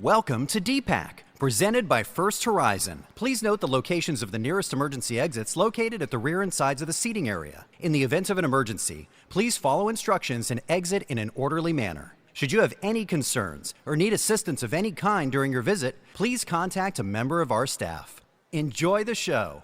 Welcome to DPAC, presented by First Horizon. Please note the locations of the nearest emergency exits located at the rear and sides of the seating area. In the event of an emergency, please follow instructions and exit in an orderly manner. Should you have any concerns or need assistance of any kind during your visit, please contact a member of our staff. Enjoy the show.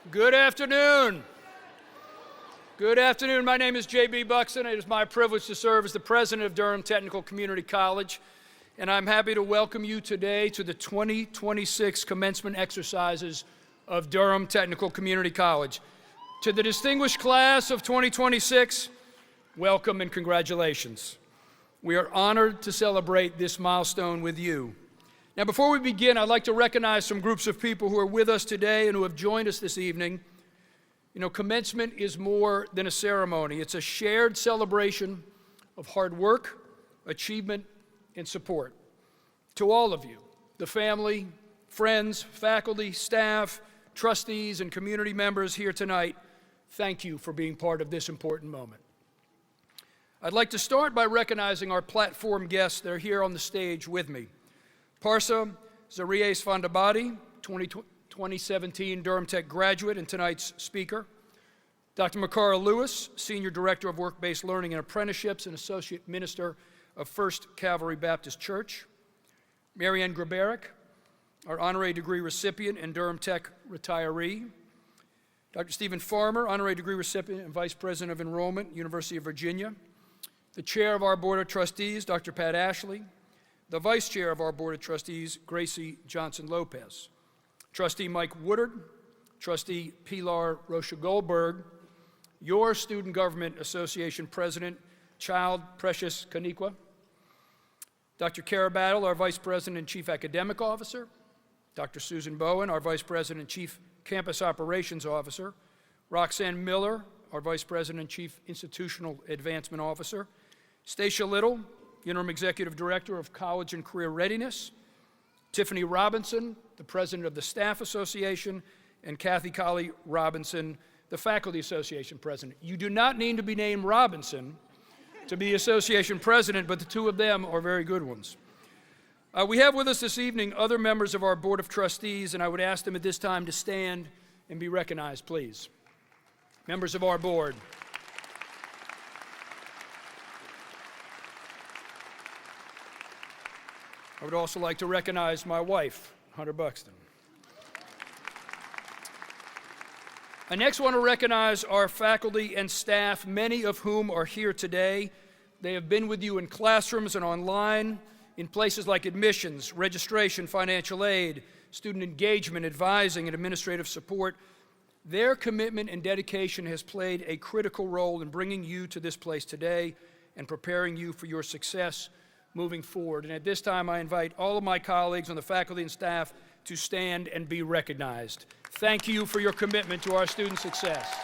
Good afternoon. Good afternoon. My name is J.B. Buxton. It is my privilege to serve as the president of Durham Technical Community College, and I'm happy to welcome you today to the 2026 commencement exercises of Durham Technical Community College. To the distinguished class of 2026, welcome and congratulations. We are honored to celebrate this milestone with you. Now, before we begin, I'd like to recognize some groups of people who are with us today and who have joined us this evening. You know, commencement is more than a ceremony. It's a shared celebration of hard work, achievement, and support. To all of you, the family, friends, faculty, staff, trustees, and community members here tonight, thank you for being part of this important moment. I'd like to start by recognizing our platform guests that are here on the stage with me. Parsa Zarias Fondabadi, 2017 Durham Tech graduate and tonight's speaker. Dr. Makara Lewis, Senior Director of Work-Based Learning and Apprenticeships and Associate Minister of First Calvary Baptist Church. Marianne Grabaric, our honorary degree recipient and Durham Tech retiree. Dr. Stephen Farmer, honorary degree recipient and Vice President of Enrollment, University of Virginia. The Chair of our Board of Trustees, Dr. Pat Ashley. The Vice Chair of our Board of Trustees, Gracie Johnson-Lopez. Trustee Mike Woodard, Trustee Pilar Rocha Goldberg, your Student Government Association President, Child Precious Kaniqua. Dr. Kara Battle, our Vice President and Chief Academic Officer. Dr. Susan Bowen, our Vice President and Chief Campus Operations Officer. Roxanne Miller, our Vice President and Chief Institutional Advancement Officer. Stacia Little, Interim Executive Director of College and Career Readiness. Tiffany Robinson, the President of the Staff Association, and Kathy Colley Robinson, the Faculty Association President. You do not need to be named Robinson to be Association President, but the two of them are very good ones. We have with us this evening other members of our Board of Trustees, and I would ask them at this time to stand and be recognized, please. Members of our board. I would also like to recognize my wife, Hunter Buxton. I next want to recognize our faculty and staff, many of whom are here today. They have been with you in classrooms and online, in places like admissions, registration, financial aid, student engagement, advising, and administrative support. Their commitment and dedication has played a critical role in bringing you to this place today and preparing you for your success moving forward. And at this time, I invite all of my colleagues on the faculty and staff to stand and be recognized. Thank you for your commitment to our student success.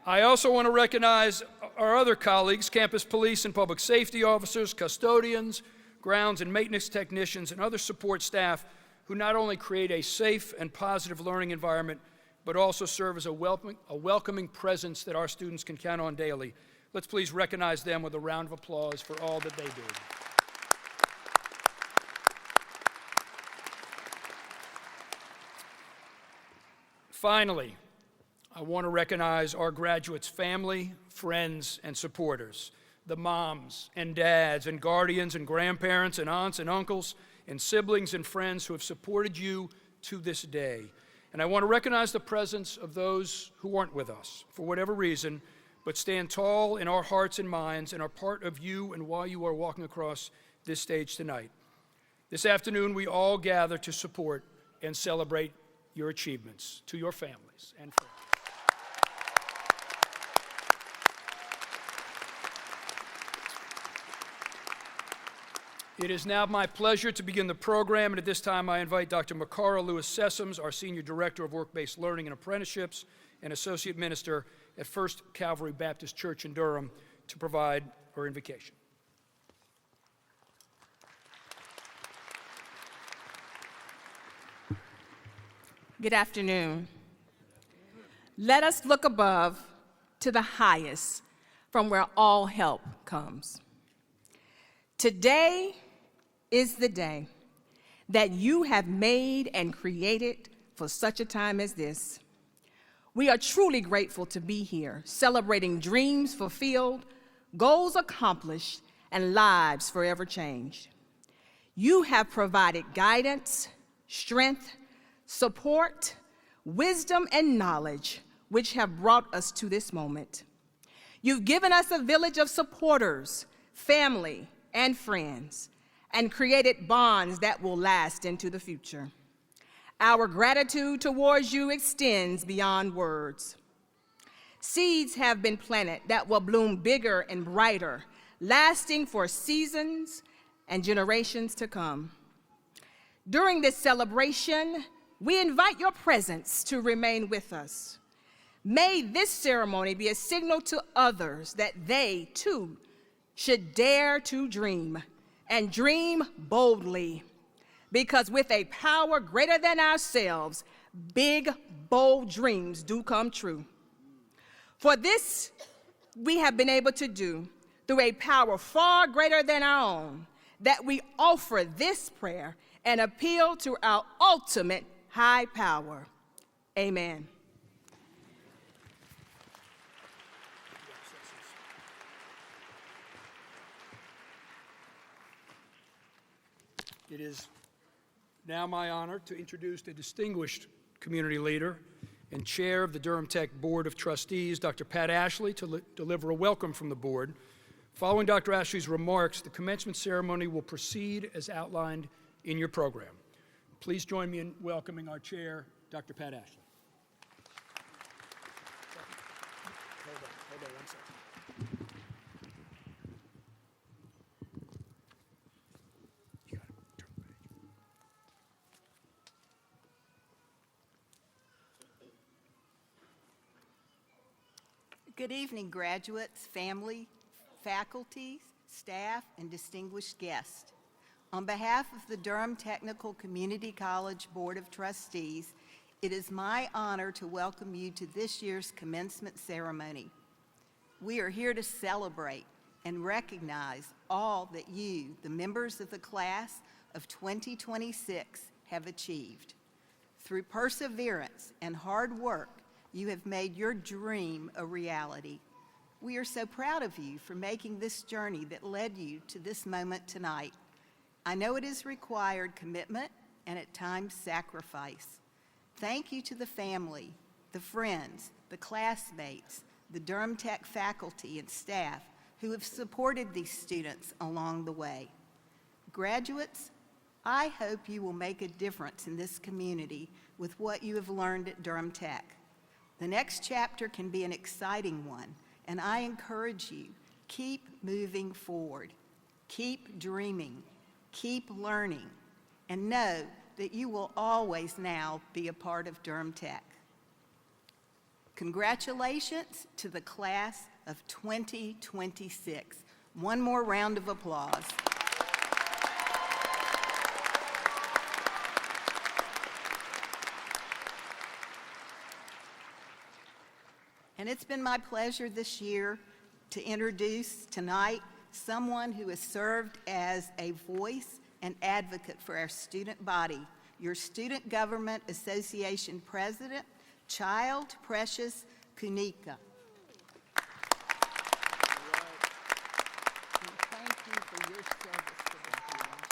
I also want to recognize our other colleagues, campus police and public safety officers, custodians, grounds and maintenance technicians, and other support staff who not only create a safe and positive learning environment, but also serve as a welcoming presence that our students can count on daily. Let's please recognize them with a round of applause for all that they do. Finally, I want to recognize our graduates' family, friends, and supporters. The moms and dads and guardians and grandparents and aunts and uncles and siblings and friends who have supported you to this day. And I want to recognize the presence of those who aren't with us for whatever reason, but stand tall in our hearts and minds and are part of you and why you are walking across this stage tonight. This afternoon, we all gather to support and celebrate your achievements. To your families and friends. It is now my pleasure to begin the program, and at this time I invite Dr. Makara Lewis Sessoms, our Senior Director of Work-Based Learning and Apprenticeships and Associate Minister at First Calvary Baptist Church in Durham, to provide our invocation. Good afternoon. Let us look above to the highest, from where all help comes. Today is the day that you have made and created for such a time as this. We are truly grateful to be here, celebrating dreams fulfilled, goals accomplished, and lives forever changed. You have provided guidance, strength, support, wisdom, and knowledge, which have brought us to this moment. You've given us a village of supporters, family, and friends, and created bonds that will last into the future. Our gratitude towards you extends beyond words. Seeds have been planted that will bloom bigger and brighter, lasting for seasons and generations to come. During this celebration, we invite your presence to remain with us. May this ceremony be a signal to others that they, too, should dare to dream, and dream boldly. Because with a power greater than ourselves, big, bold dreams do come true. For this we have been able to do through a power far greater than our own, that we offer this prayer and appeal to our ultimate high power. Amen. It is now my honor to introduce the distinguished community leader and chair of the Durham Tech Board of Trustees, Dr. Pat Ashley, to deliver a welcome from the board. Following Dr. Ashley's remarks, the commencement ceremony will proceed as outlined in your program. Please join me in welcoming our chair, Dr. Pat Ashley. Hold on 1 second. Good evening, graduates, family, faculty, staff, and distinguished guests. On behalf of the Durham Technical Community College Board of Trustees, it is my honor to welcome you to this year's commencement ceremony. We are here to celebrate and recognize all that you, the members of the class of 2026, have achieved. Through perseverance and hard work, you have made your dream a reality. We are so proud of you for making this journey that led you to this moment tonight. I know it has required commitment and at times sacrifice. Thank you to the family, the friends, the classmates, the Durham Tech faculty and staff who have supported these students along the way. Graduates, I hope you will make a difference in this community with what you have learned at Durham Tech. The next chapter can be an exciting one, and I encourage you, keep moving forward, keep dreaming, keep learning, and know that you will always now be a part of Durham Tech. Congratulations to the class of 2026. One more round of applause. And it's been my pleasure this year to introduce tonight someone who has served as a voice and advocate for our student body, your Student Government Association President, Child Precious Kunika. And thank you for your service to the college.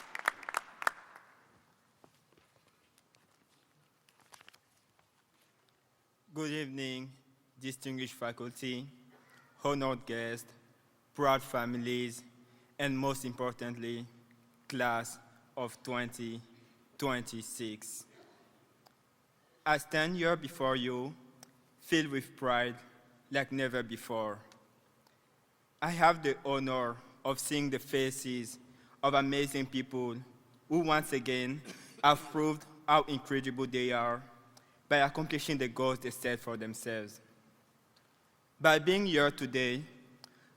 Good evening, distinguished faculty, honored guests, proud families, and most importantly, class of 2026. I stand here before you, filled with pride like never before. I have the honor of seeing the faces of amazing people who once again have proved how incredible they are by accomplishing the goals they set for themselves. By being here today,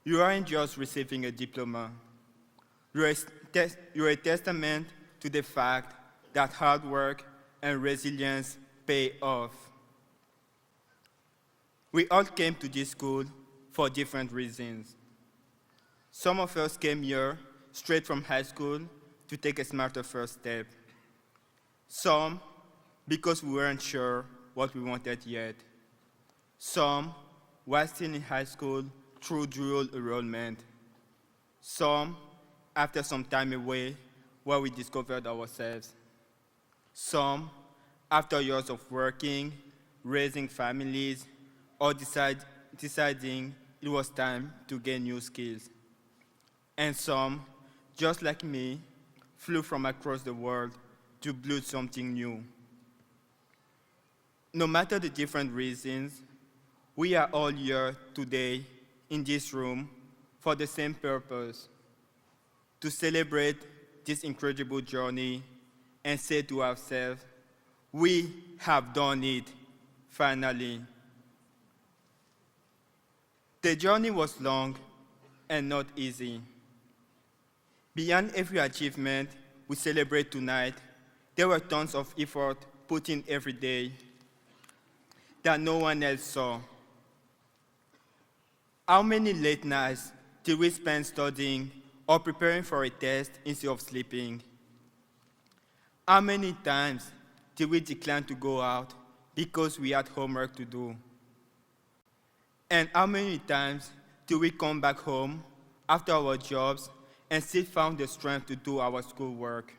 you aren't just receiving a diploma. You're a testament to the fact that hard work and resilience pay off. We all came to this school for different reasons. Some of us came here straight from high school to take a smarter first step. Some because we weren't sure what we wanted yet. Some while still in high school through dual enrollment. Some after some time away where we discovered ourselves. Some after years of working, raising families, or deciding it was time to gain new skills. And some, just like me, flew from across the world to build something new. No matter the different reasons, we are all here today in this room for the same purpose, to celebrate this incredible journey and say to ourselves, we have done it, finally. The journey was long and not easy. Beyond every achievement we celebrate tonight, there were tons of effort put in every day that no one else saw. How many late nights did we spend studying or preparing for a test instead of sleeping? How many times did we decline to go out because we had homework to do? And how many times did we come back home after our jobs and still found the strength to do our schoolwork?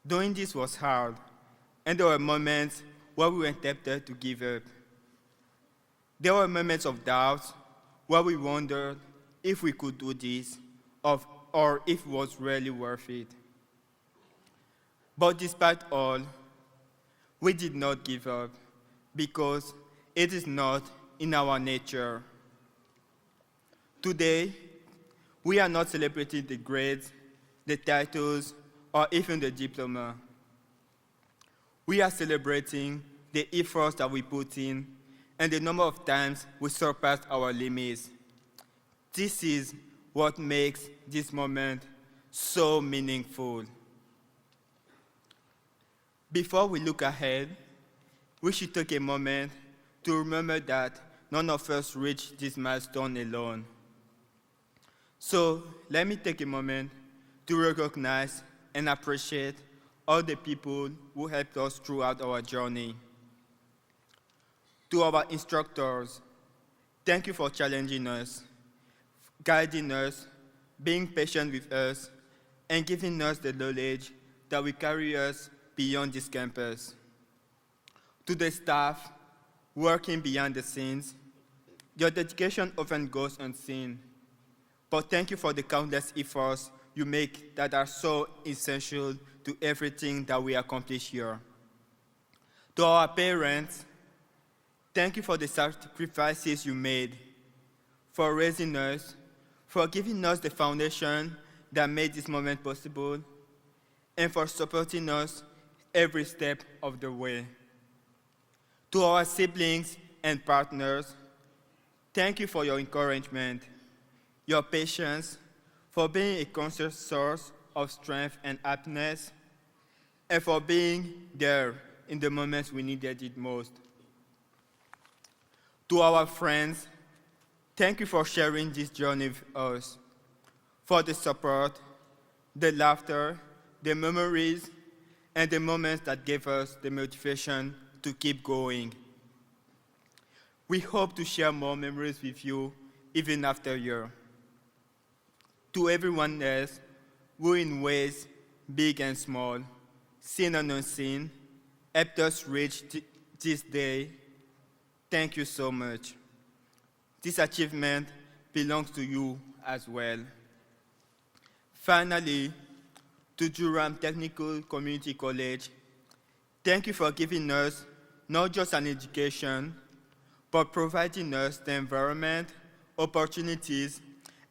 Doing this was hard, and there were moments where we were tempted to give up. There were moments of doubt where we wondered if we could do this or if it was really worth it. But despite all, we did not give up because it is not in our nature. Today, we are not celebrating the grades, the titles, or even the diploma. We are celebrating the efforts that we put in and the number of times we surpassed our limits. This is what makes this moment so meaningful. Before we look ahead, we should take a moment to remember that none of us reached this milestone alone. So let me take a moment to recognize and appreciate all the people who helped us throughout our journey. To our instructors, thank you for challenging us, guiding us, being patient with us, and giving us the knowledge that will carry us beyond this campus. To the staff working behind the scenes, your dedication often goes unseen, but thank you for the countless efforts you make that are so essential to everything that we accomplish here. To our parents, thank you for the sacrifices you made, for raising us, for giving us the foundation that made this moment possible, and for supporting us every step of the way. To our siblings and partners, thank you for your encouragement, your patience, for being a constant source of strength and happiness, and for being there in the moments we needed it most. To our friends, thank you for sharing this journey with us, for the support, the laughter, the memories, and the moments that gave us the motivation to keep going. We hope to share more memories with you even after a year. To everyone else who in ways big and small, seen and unseen, helped us reach this day, thank you so much. This achievement belongs to you as well. Finally, to Durham Technical Community College, thank you for giving us not just an education, but providing us the environment, opportunities,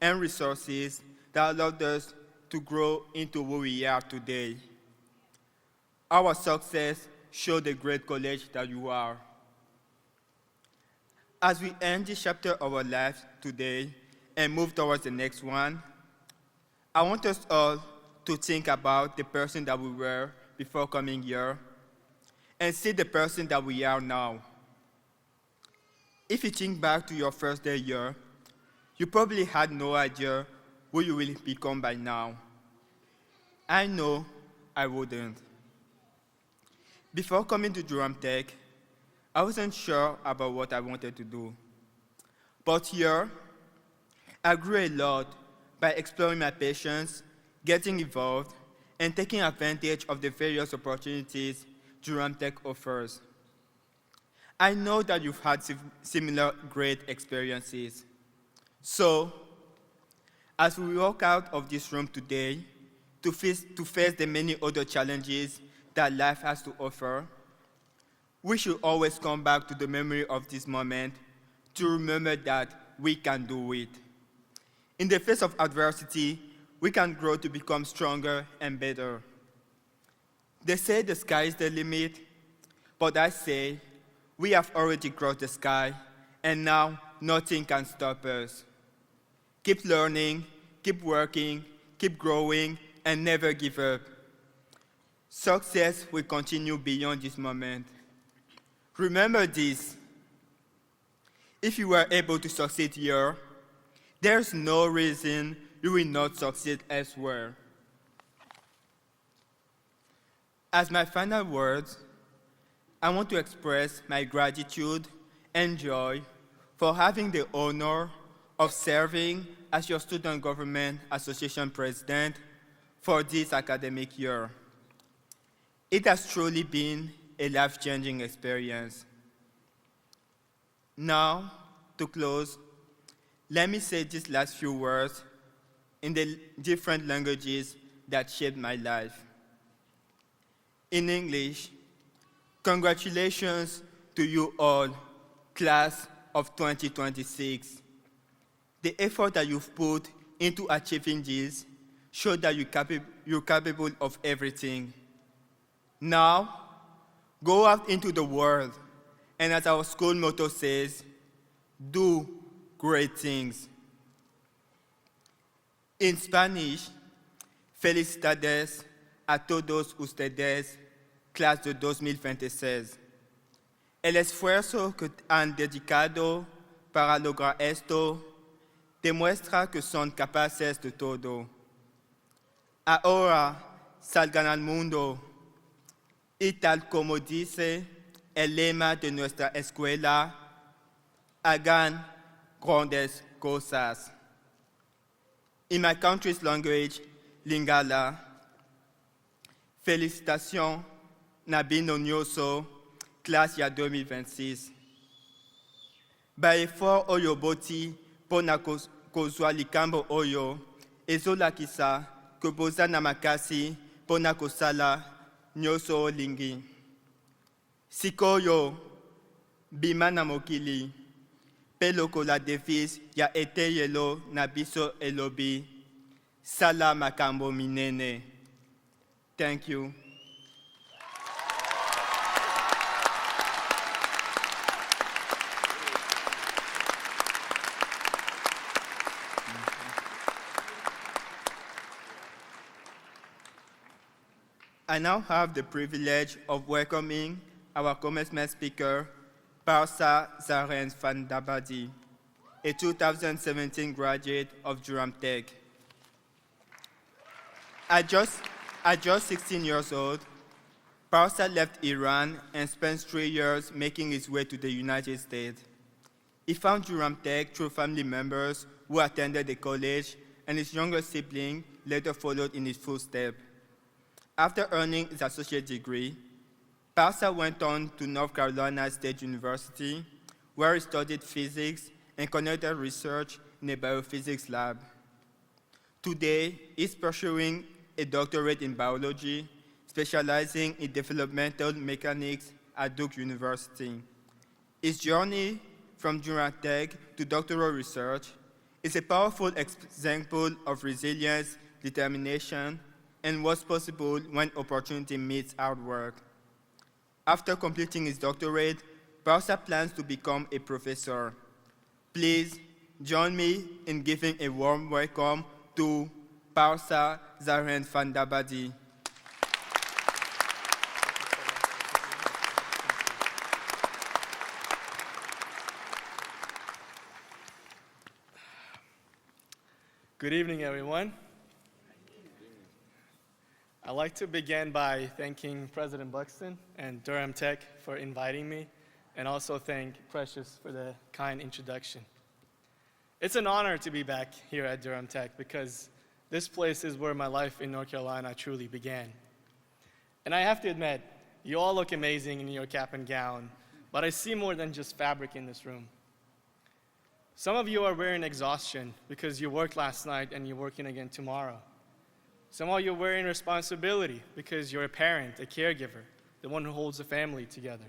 and resources that allowed us to grow into who we are today. Our success showed the great college that you are. As we end this chapter of our lives today and move towards the next one, I want us all to think about the person that we were before coming here and see the person that we are now. If you think back to your first day here, you probably had no idea who you will become by now. I know I wouldn't. Before coming to Durham Tech, I wasn't sure about what I wanted to do. But here, I grew a lot by exploring my passions, getting involved, and taking advantage of the various opportunities Durham Tech offers. I know that you've had similar great experiences. So, as we walk out of this room today to face the many other challenges that life has to offer, we should always come back to the memory of this moment to remember that we can do it. In the face of adversity, we can grow to become stronger and better. They say the sky is the limit, but I say we have already crossed the sky, and now nothing can stop us. Keep learning, keep working, keep growing, and never give up. Success will continue beyond this moment. Remember this: if you were able to succeed here, there's no reason you will not succeed elsewhere. As my final words, I want to express my gratitude and joy for having the honor of serving as your Student Government Association President for this academic year. It has truly been a life-changing experience. Now, to close, let me say these last few words in the different languages that shaped my life. In English, congratulations to you all, class of 2026. The effort that you've put into achieving this shows that you're capable of everything. Now, go out into the world, and as our school motto says, do great things. In Spanish, felicidades a todos ustedes, clase de 2026. El esfuerzo que han dedicado para lograr esto demuestra que son capaces de todo. Ahora salgan al mundo y tal como dice el lema de nuestra escuela, hagan grandes cosas. In my country's language, Lingala, félicitations Nabino Nyoso, classe ya 2026. Baefo oyo boti pona kozwa likambo oyo, ezola kisa koboza na makasi pona kosala nyoso lingi. Sikoyo bima na mokili, peloko la devise ya eteyelo na biso elobi, sala makambo minene. Thank you. I now have the privilege of welcoming our commencement speaker, Parsa Zaren Fandabadi, a 2017 graduate of Durham Tech. At just 16 years old, Parsa left Iran and spent 3 years making his way to the United States. He found Durham Tech through family members who attended the college, and his younger sibling later followed in his footsteps. After earning his associate degree, Parsa went on to North Carolina State University, where he studied physics and conducted research in a biophysics lab. Today, he's pursuing a doctorate in biology, specializing in developmental mechanics at Duke University. His journey from Durham Tech to doctoral research is a powerful example of resilience, determination, and what's possible when opportunity meets hard work. After completing his doctorate, Parsa plans to become a professor. Please join me in giving a warm welcome to Parsa Zaren Fandabadi. Good evening, everyone. I'd like to begin by thanking President Buxton and Durham Tech for inviting me and also thank Precious for the kind introduction. It's an honor to be back here at Durham Tech because this place is where my life in North Carolina truly began. And I have to admit, you all look amazing in your cap and gown, but I see more than just fabric in this room. Some of you are wearing exhaustion because you worked last night and you're working again tomorrow. Some of you are wearing responsibility because you're a parent, a caregiver, the one who holds the family together.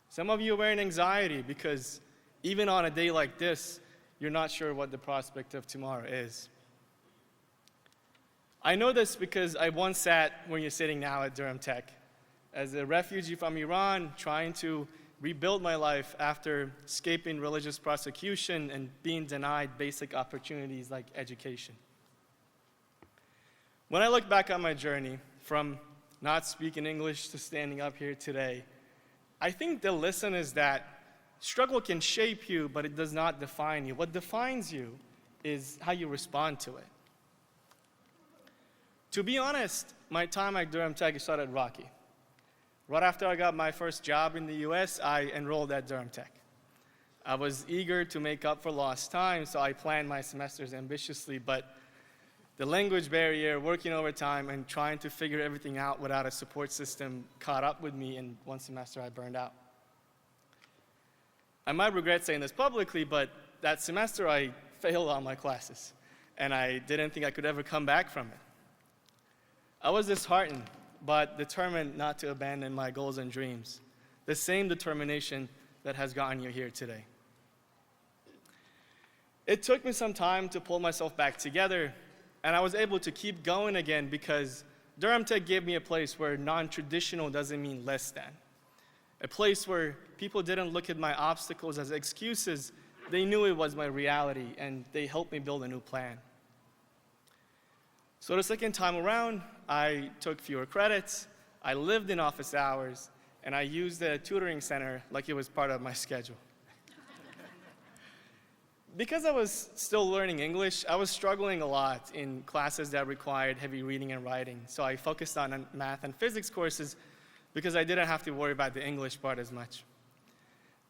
Some of you are wearing anxiety because even on a day like this, you're not sure what the prospect of tomorrow is. I know this because I once sat where you're sitting now at Durham Tech, as a refugee from Iran trying to rebuild my life after escaping religious persecution and being denied basic opportunities like education. When I look back on my journey, from not speaking English to standing up here today, I think the lesson is that struggle can shape you, but it does not define you. What defines you is how you respond to it. To be honest, my time at Durham Tech started rocky. Right after I got my first job in the US, I enrolled at Durham Tech. I was eager to make up for lost time, so I planned my semesters ambitiously, but the language barrier, working overtime, and trying to figure everything out without a support system caught up with me, and one semester I burned out. I might regret saying this publicly, but that semester I failed all my classes, and I didn't think I could ever come back from it. I was disheartened, but determined not to abandon my goals and dreams, the same determination that has gotten you here today. It took me some time to pull myself back together, and I was able to keep going again because Durham Tech gave me a place where non-traditional doesn't mean less than. A place where people didn't look at my obstacles as excuses. They knew it was my reality, and they helped me build a new plan. So the second time around, I took fewer credits, I lived in office hours, and I used the tutoring center like it was part of my schedule. Because I was still learning English, I was struggling a lot in classes that required heavy reading and writing. So I focused on math and physics courses because I didn't have to worry about the English part as much.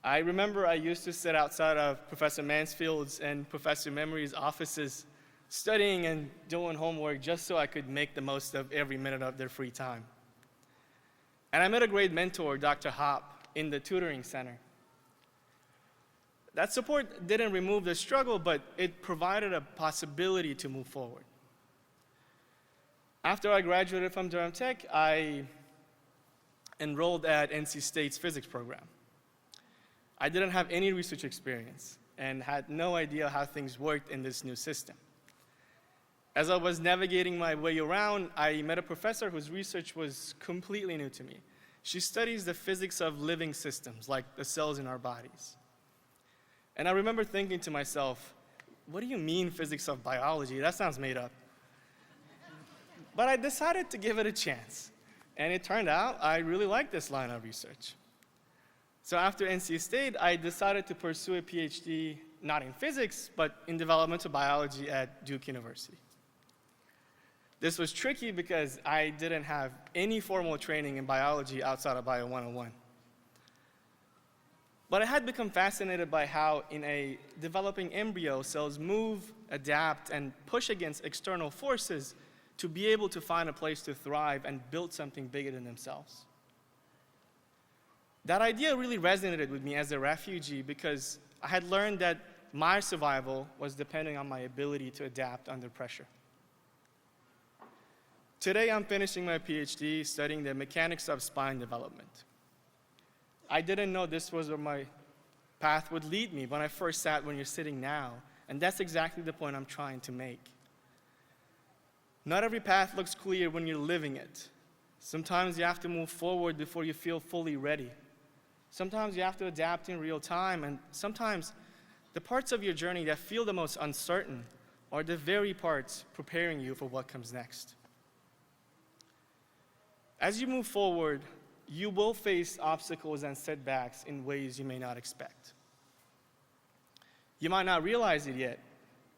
I remember I used to sit outside of Professor Mansfield's and Professor Memory's offices studying and doing homework just so I could make the most of every minute of their free time. And I met a great mentor, Dr. Hop, in the tutoring center. That support didn't remove the struggle, but it provided a possibility to move forward. After I graduated from Durham Tech, I enrolled at NC State's physics program. I didn't have any research experience and had no idea how things worked in this new system. As I was navigating my way around, I met a professor whose research was completely new to me. She studies the physics of living systems, like the cells in our bodies. And I remember thinking to myself, what do you mean physics of biology? That sounds made up. But I decided to give it a chance. And it turned out I really liked this line of research. So after NC State, I decided to pursue a PhD, not in physics, but in developmental biology at Duke University. This was tricky because I didn't have any formal training in biology outside of Bio 101. But I had become fascinated by how, in a developing embryo, cells move, adapt, and push against external forces to be able to find a place to thrive and build something bigger than themselves. That idea really resonated with me as a refugee because I had learned that my survival was depending on my ability to adapt under pressure. Today, I'm finishing my PhD studying the mechanics of spine development. I didn't know this was where my path would lead me when I first sat when you're sitting now, and that's exactly the point I'm trying to make. Not every path looks clear when you're living it. Sometimes you have to move forward before you feel fully ready. Sometimes you have to adapt in real time, and sometimes the parts of your journey that feel the most uncertain are the very parts preparing you for what comes next. As you move forward, you will face obstacles and setbacks in ways you may not expect. You might not realize it yet,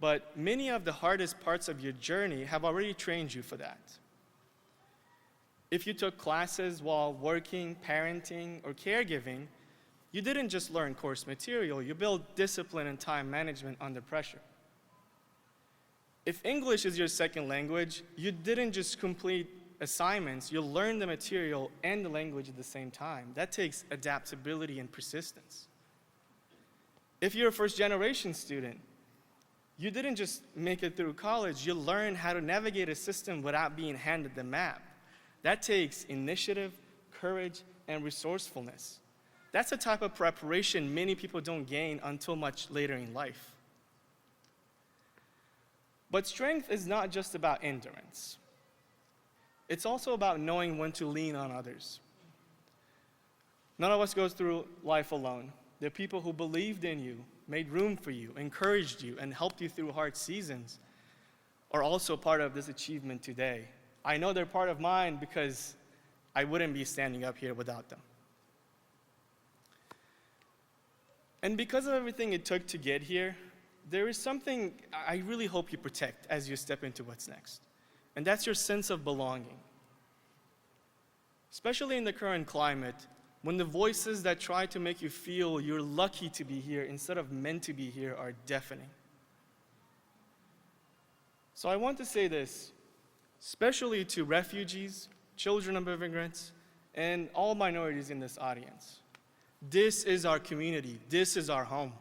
but many of the hardest parts of your journey have already trained you for that. If you took classes while working, parenting, or caregiving, You didn't just learn course material, you built discipline and time management under pressure. If English is your second language, you didn't just complete assignments, you learned the material and the language at the same time. That takes adaptability and persistence. If you're a first-generation student, you didn't just make it through college, you learned how to navigate a system without being handed the map. That takes initiative, courage, and resourcefulness. That's a type of preparation many people don't gain until much later in life. But strength is not just about endurance. It's also about knowing when to lean on others. None of us goes through life alone. There are people who believed in you, made room for you, encouraged you, and helped you through hard seasons are also part of this achievement today. I know they're part of mine because I wouldn't be standing up here without them. And because of everything it took to get here, there is something I really hope you protect as you step into what's next. And that's your sense of belonging. Especially in the current climate, when the voices that try to make you feel you're lucky to be here instead of meant to be here are deafening. So I want to say this, especially to refugees, children of immigrants, and all minorities in this audience. This is our community. This is our home.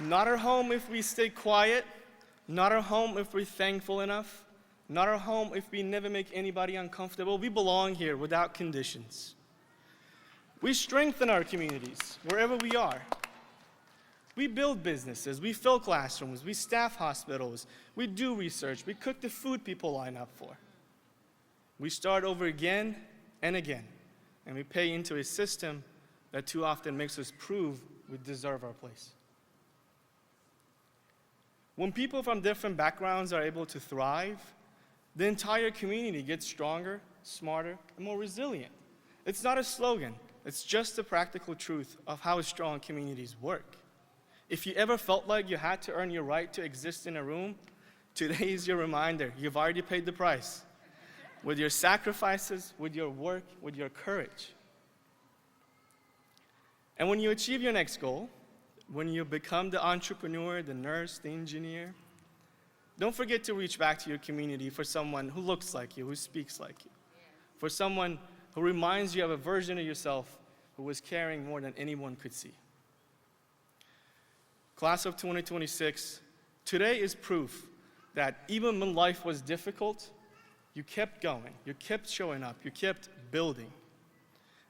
Not our home if we stay quiet, not our home if we're thankful enough, not our home if we never make anybody uncomfortable. We belong here without conditions. We strengthen our communities wherever we are. We build businesses, we fill classrooms, we staff hospitals, we do research, we cook the food people line up for. We start over again and again, and we pay into a system that too often makes us prove we deserve our place. When people from different backgrounds are able to thrive, the entire community gets stronger, smarter, and more resilient. It's not a slogan, it's just the practical truth of how strong communities work. If you ever felt like you had to earn your right to exist in a room, today is your reminder. You've already paid the price. With your sacrifices, with your work, with your courage. And when you achieve your next goal, when you become the entrepreneur, the nurse, the engineer, don't forget to reach back to your community for someone who looks like you, who speaks like you. For someone who reminds you of a version of yourself who was caring more than anyone could see. Class of 2026, today is proof that even when life was difficult, you kept going, you kept showing up, you kept building.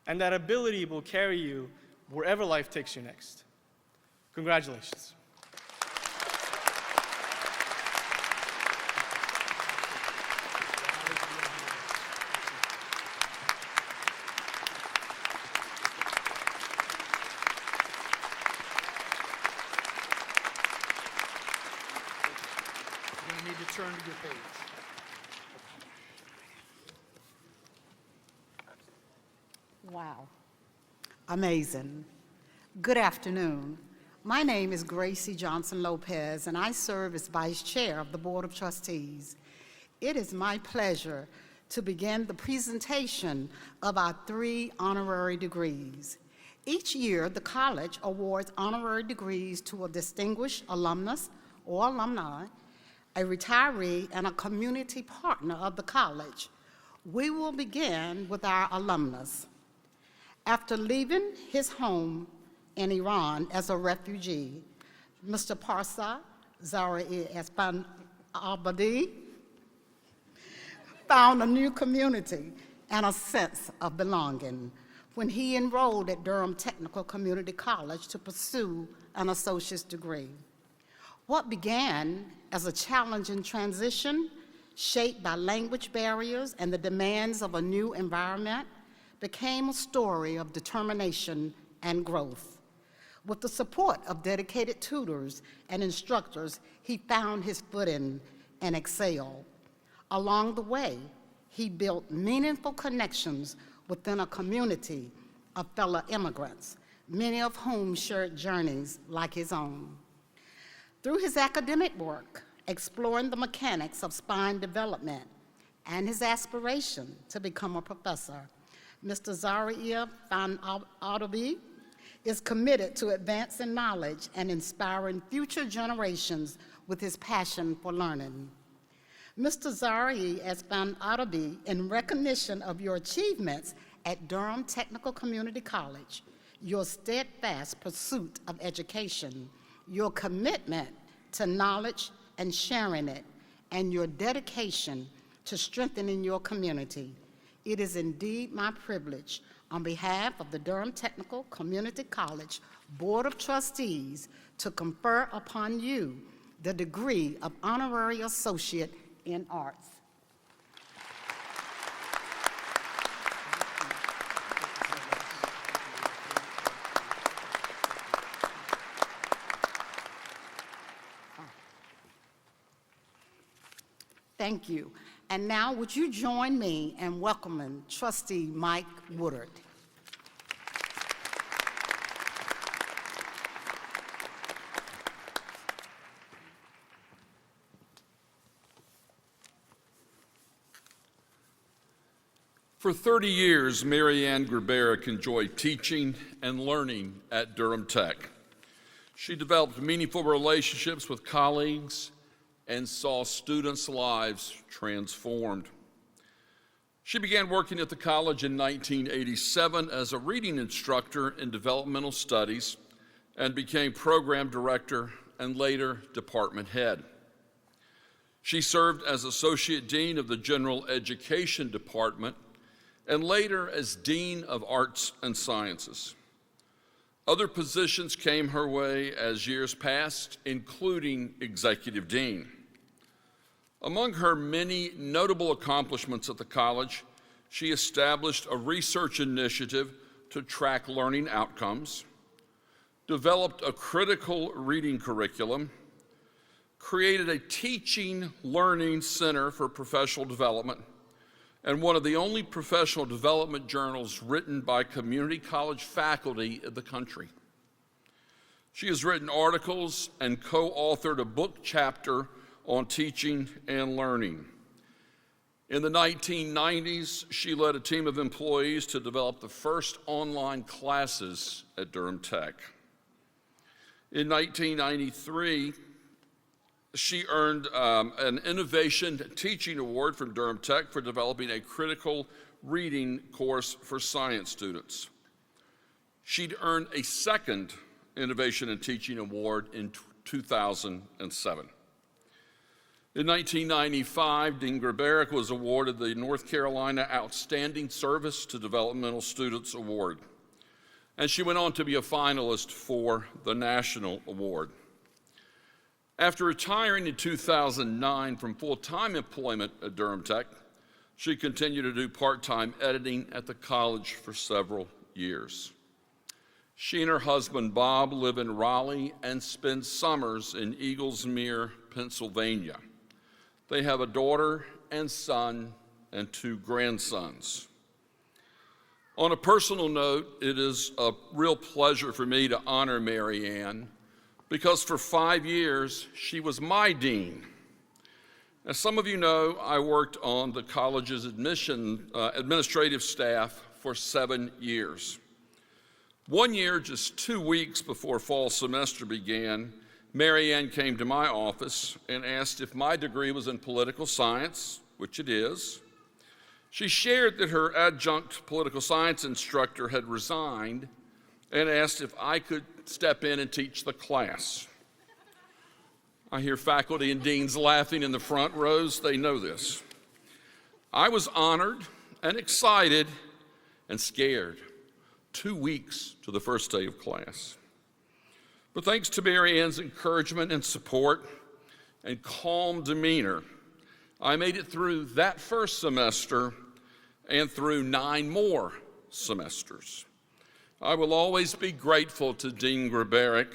And that ability will carry you wherever life takes you next. Congratulations. You need to turn to your page. Wow. Amazing. Good afternoon. My name is Gracie Johnson Lopez, and I serve as Vice Chair of the Board of Trustees. It is my pleasure to begin the presentation of our 3 honorary degrees. Each year, the college awards honorary degrees to a distinguished alumnus or alumni, a retiree, and a community partner of the college. We will begin with our alumnus. After leaving his home in Iran as a refugee, Mr. Parsa Zahra Espan Abadi found a new community and a sense of belonging when he enrolled at Durham Technical Community College to pursue an associate's degree. What began as a challenging transition, shaped by language barriers and the demands of a new environment, became a story of determination and growth. With the support of dedicated tutors and instructors, he found his footing and excelled. Along the way, he built meaningful connections within a community of fellow immigrants, many of whom shared journeys like his own. Through his academic work exploring the mechanics of spine development, and his aspiration to become a professor. Mr. Zaria Van Otterby is committed to advancing knowledge and inspiring future generations with his passion for learning. Mr. Zaria S. Van Otterby, in recognition of your achievements at Durham Technical Community College, your steadfast pursuit of education, your commitment to knowledge and sharing it, and your dedication to strengthening your community, it is indeed my privilege, on behalf of the Durham Technical Community College Board of Trustees, to confer upon you the degree of Honorary Associate in Arts. Thank you. And now, would you join me in welcoming Trustee Mike Woodard? For 30 years, Mary Ann Gerberick enjoyed teaching and learning at Durham Tech. She developed meaningful relationships with colleagues and saw students' lives transformed. She began working at the college in 1987 as a reading instructor in developmental studies and became program director and later department head. She served as associate dean of the general education department and later as dean of arts and sciences. Other positions came her way as years passed, including executive dean. Among her many notable accomplishments at the college, she established a research initiative to track learning outcomes, developed a critical reading curriculum, created a teaching learning center for professional development, and one of the only professional development journals written by community college faculty in the country. She has written articles and co-authored a book chapter on teaching and learning. In the 1990s, she led a team of employees to develop the first online classes at Durham Tech. In 1993, she earned an Innovation Teaching Award from Durham Tech for developing a critical reading course for science students. She'd earned a second Innovation and Teaching Award in 2007. In 1995, Dean Gerberick was awarded the North Carolina Outstanding Service to Developmental Students Award, and she went on to be a finalist for the National Award. After retiring in 2009 from full-time employment at Durham Tech, she continued to do part-time editing at the college for several years. She and her husband, Bob, live in Raleigh and spend summers in Eaglesmere, Pennsylvania. They have a daughter and son and 2 grandsons. On a personal note, it is a real pleasure for me to honor Mary Ann, because for 5 years, she was my dean. As some of you know, I worked on the college's administrative staff for 7 years. 1 year, just 2 weeks before fall semester began, Mary Ann came to my office and asked if my degree was in political science, which it is. She shared that her adjunct political science instructor had resigned and asked if I could step in and teach the class. I hear faculty and deans laughing in the front rows. They know this. I was honored and excited and scared. 2 weeks to the first day of class. But thanks to Mary Ann's encouragement and support and calm demeanor, I made it through that first semester and through 9 more semesters. I will always be grateful to Dean Gerberick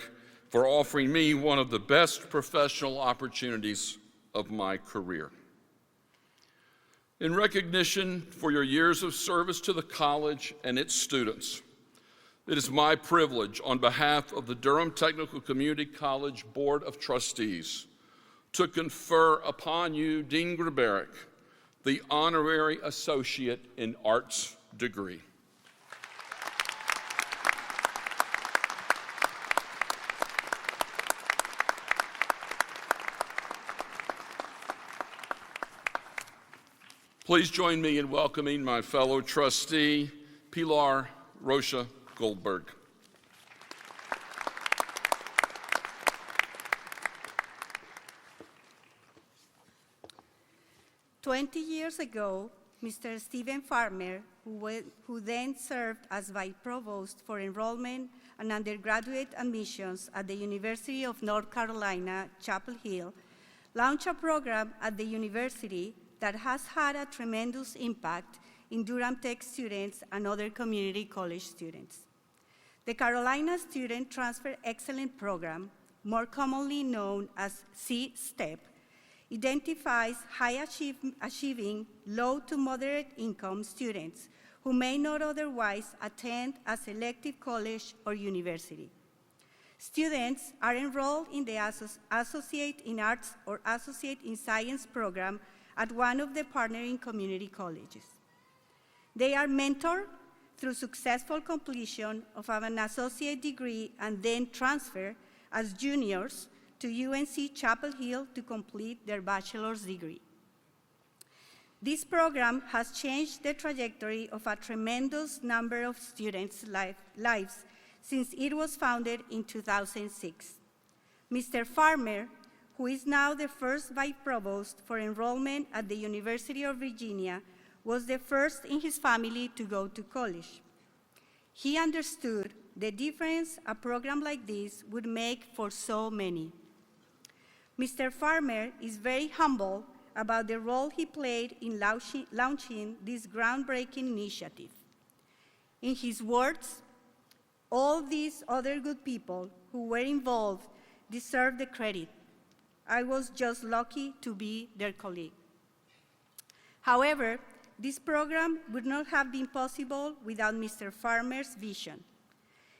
for offering me one of the best professional opportunities of my career. In recognition for your years of service to the college and its students, it is my privilege on behalf of the Durham Technical Community College Board of Trustees to confer upon you, Dean Grabaric, the Honorary Associate in Arts degree. Please join me in welcoming my fellow trustee, Pilar Rocha Goldberg. "20 years ago, Mr. Stephen Farmer, who then served as Vice Provost for Enrollment and Undergraduate Admissions at the University of North Carolina, Chapel Hill, launched a program at the university that has had a tremendous impact in Durham Tech students and other community college students. The Carolina Student Transfer Excellence Program, more commonly known as C-STEP, identifies high-achieving, low to moderate income students who may not otherwise attend a selective college or university. Students are enrolled in the Associate in Arts or Associate in Science program at one of the partnering community colleges. They are mentored through successful completion of an associate degree and then transfer as juniors to UNC Chapel Hill to complete their bachelor's degree. This program has changed the trajectory of a tremendous number of students' lives since it was founded in 2006. Mr. Farmer, who is now the first Vice Provost for Enrollment at the University of Virginia, was the first in his family to go to college. He understood the difference a program like this would make for so many. Mr. Farmer is very humble about the role he played in launching this groundbreaking initiative. In his words, "All these other good people who were involved deserve the credit. I was just lucky to be their colleague." However, this program would not have been possible without Mr. Farmer's vision.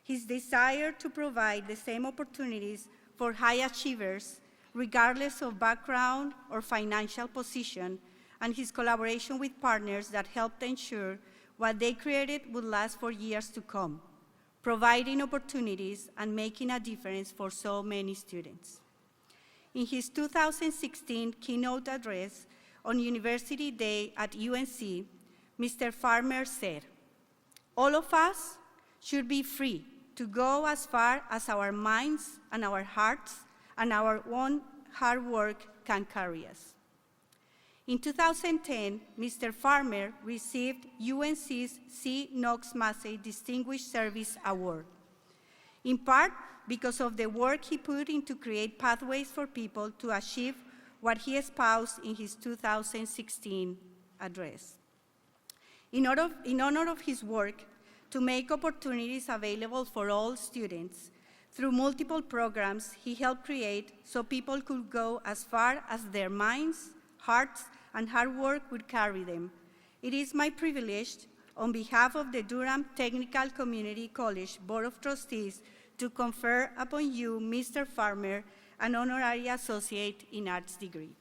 His desire to provide the same opportunities for high achievers, regardless of background or financial position, and his collaboration with partners that helped ensure what they created would last for years to come, providing opportunities and making a difference for so many students. In his 2016 keynote address on University Day at UNC, Mr. Farmer said, "All of us should be free to go as far as our minds and our hearts and our own hard work can carry us." In 2010, Mr. Farmer received UNC's C. Knox Massey Distinguished Service Award, in part because of the work he put in to create pathways for people to achieve what he espoused in his 2016 address. In honor of his work to make opportunities available for all students, through multiple programs he helped create so people could go as far as their minds, hearts, and hard work would carry them. It is my privilege, on behalf of the Durham Technical Community College Board of Trustees, to confer upon you, Mr. Farmer, an Honorary Associate in Arts degree.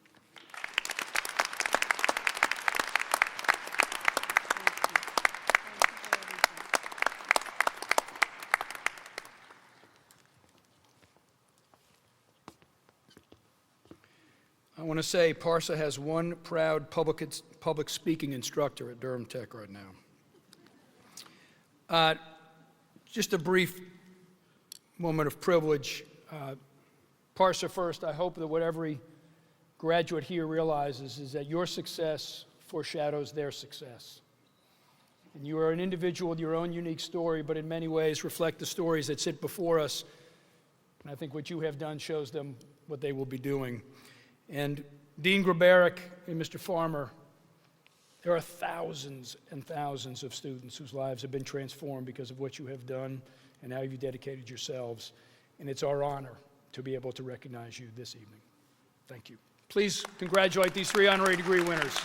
I want to say Parsa has one proud public speaking instructor at Durham Tech right now. Just a brief moment of privilege. Parsa first, I hope that what every graduate here realizes is that your success foreshadows their success. And you are an individual with your own unique story, but in many ways reflect the stories that sit before us. And I think what you have done shows them what they will be doing. And Dean Grabaric and Mr. Farmer, there are thousands and thousands of students whose lives have been transformed because of what you have done and how you've dedicated yourselves. And it's our honor to be able to recognize you this evening. Thank you. Please congratulate these three honorary degree winners.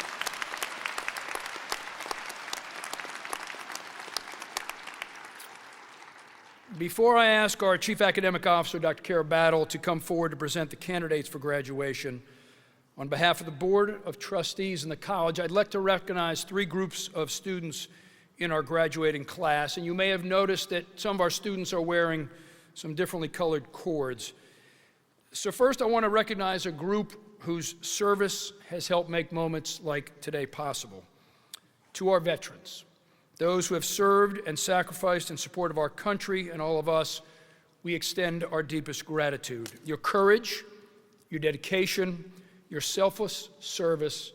Before I ask our Chief Academic Officer, Dr. Kara Battle, to come forward to present the candidates for graduation, on behalf of the Board of Trustees and the college, I'd like to recognize 3 groups of students in our graduating class. And you may have noticed that some of our students are wearing some differently colored cords. So first, I want to recognize a group whose service has helped make moments like today possible. To our veterans, those who have served and sacrificed in support of our country and all of us, we extend our deepest gratitude. Your courage, your dedication, your selfless service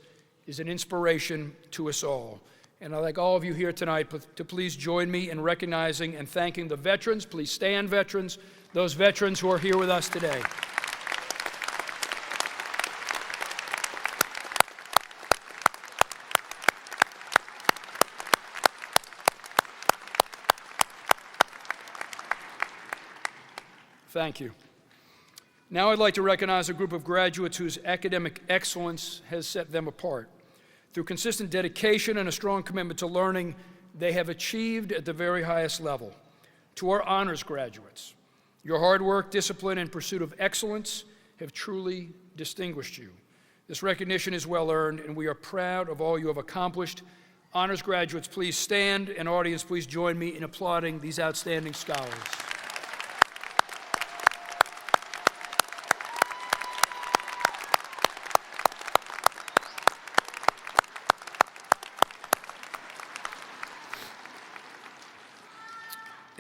is an inspiration to us all. And I'd like all of you here tonight to please join me in recognizing and thanking the veterans. Please stand, veterans, those veterans who are here with us today. Thank you. Now I'd like to recognize a group of graduates whose academic excellence has set them apart. Through consistent dedication and a strong commitment to learning, they have achieved at the very highest level. To our honors graduates, your hard work, discipline, and pursuit of excellence have truly distinguished you. This recognition is well earned, and we are proud of all you have accomplished. Honors graduates, please stand, and audience, please join me in applauding these outstanding scholars.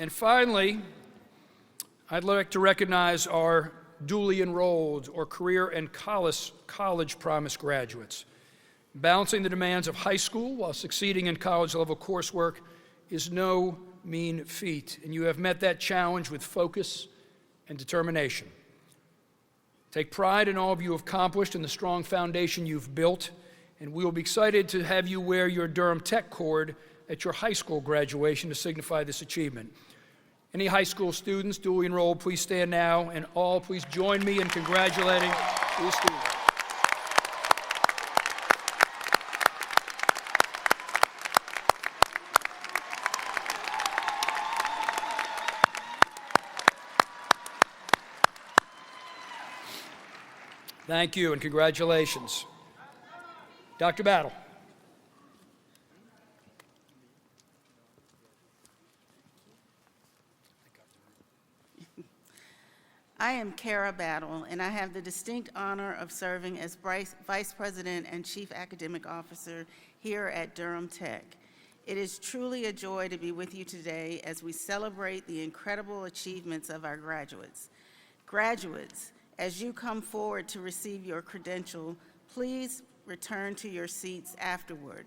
And finally, I'd like to recognize our duly enrolled or career and college promise graduates. Balancing the demands of high school while succeeding in college-level coursework is no mean feat, and you have met that challenge with focus and determination. Take pride in all of you have accomplished and the strong foundation you've built, and we will be excited to have you wear your Durham Tech cord at your high school graduation to signify this achievement. Any high school students duly enrolled, please stand now, and all please join me in congratulating these students. Thank you and congratulations. Dr. Battle. I am Kara Battle, and I have the distinct honor of serving as Vice President and Chief Academic Officer here at Durham Tech. It is truly a joy to be with you today as we celebrate the incredible achievements of our graduates. Graduates, as you come forward to receive your credential, please return to your seats afterward.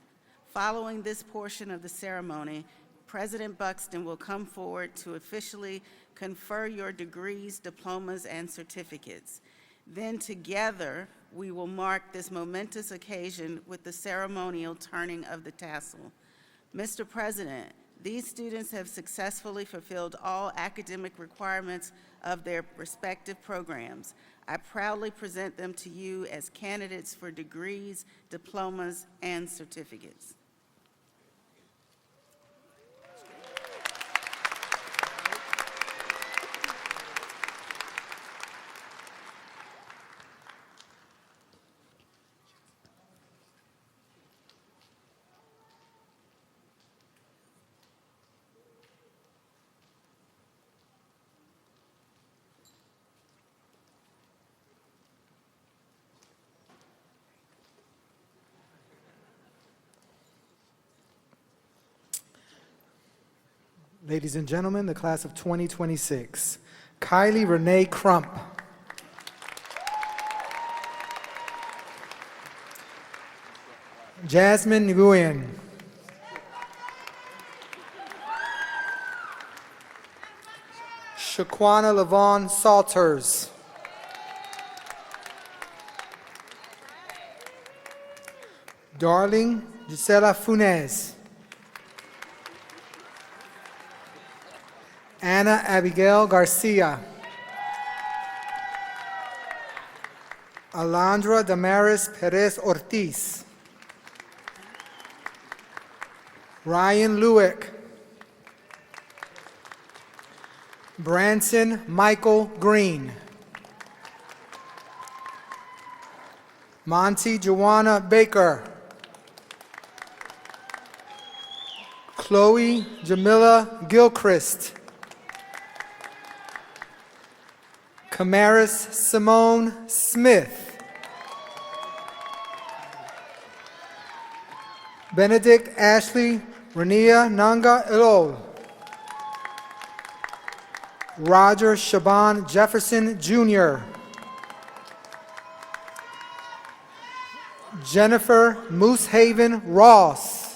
Following this portion of the ceremony, President Buxton will come forward to officially confer your degrees, diplomas, and certificates. Then together, we will mark this momentous occasion with the ceremonial turning of the tassel. Mr. President, these students have successfully fulfilled all academic requirements of their respective programs. I proudly present them to you as candidates for degrees, diplomas, and certificates. Ladies and gentlemen, the class of 2026, Kylie Renee Crump. Jasmine Nguyen. Shaquana Lavon Salters. Darling Gisela Funes. Anna Abigail Garcia. Alondra Damaris Perez Ortiz. Ryan Lewick. Branson Michael Green. Monty Joanna Baker. Chloe Jamila Gilchrist. Camaris Simone Smith. Benedict Ashley Rania Nanga Ilol. Roger Shaban Jefferson Jr. Jennifer Moosehaven Ross.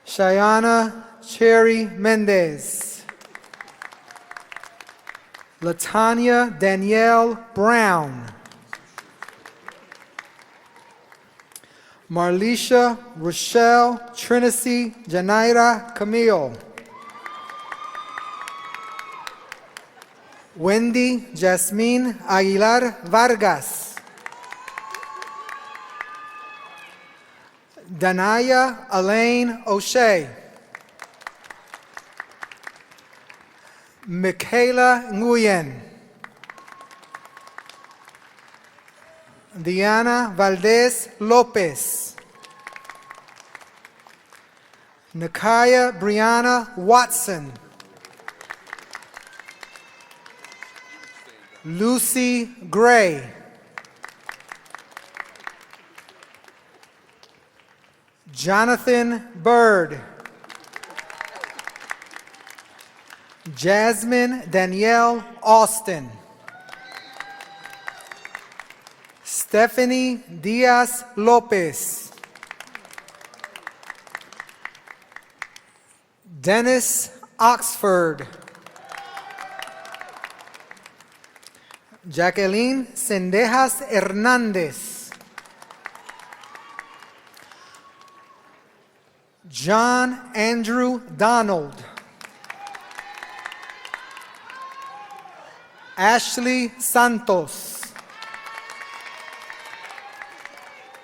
Shayana Cherry Mendez. Latanya Danielle Brown. Marlisha Rochelle Trinicy Janaira Camille. Wendy Jasmine Aguilar Vargas. Danaya Elaine O'Shea. Michaela Nguyen. Diana Valdez Lopez. Nakaya Brianna Watson. Lucy Gray. Jonathan Bird. Jasmine Danielle Austin. Stephanie Diaz Lopez. Dennis Oxford. Jacqueline Sendejas Hernandez. John Andrew Donald. Ashley Santos.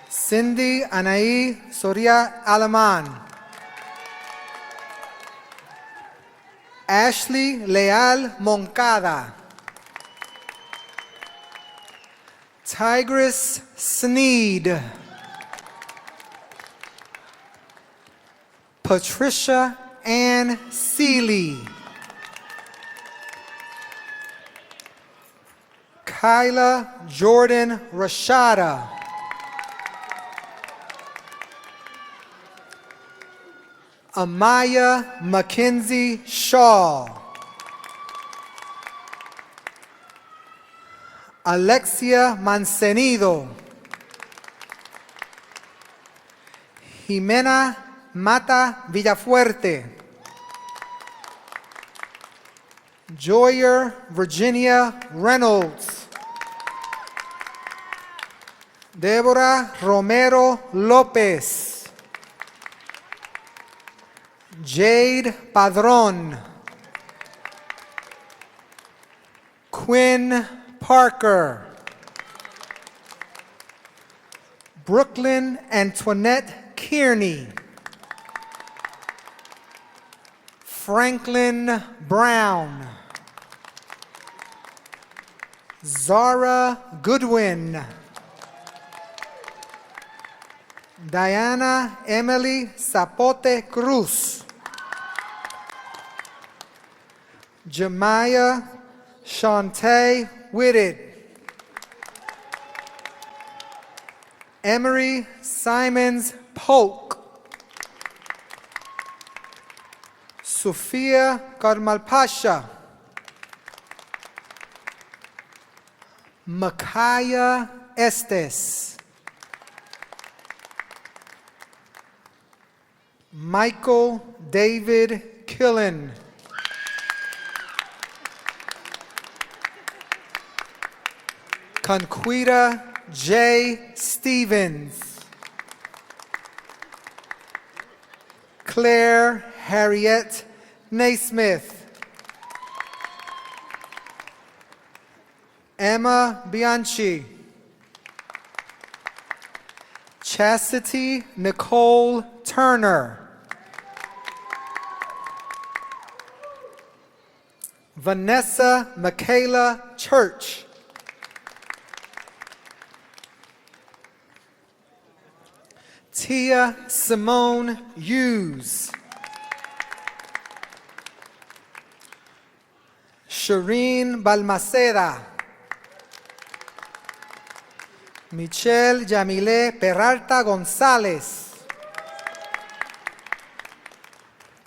Cindy Anaí Soria Alemán. Ashley Leal Moncada. Tigris Sneed. Patricia Ann Seeley. Kyla Jordan Rashada. Amaya Mackenzie Shaw. Alexia Mancenido. Jimena Mata Villafuerte. Joyer Virginia Reynolds. Deborah Romero Lopez. Jade Padron. Quinn Parker. Brooklyn Antoinette Kearney. Franklin Brown. Zara Goodwin. Diana Emily Zapote Cruz. Jemiah Shantae Whitted. Emery Simons Polk. Sofia Karmalpasha. Makaya Estes. Michael David Killen. Conquita J. Stevens. Claire Harriet Naismith. Emma Bianchi. Chastity Nicole Turner. Vanessa Michaela Church. Tia Simone Hughes. Shireen Balmaceda. Michelle Yamile Peralta Gonzalez.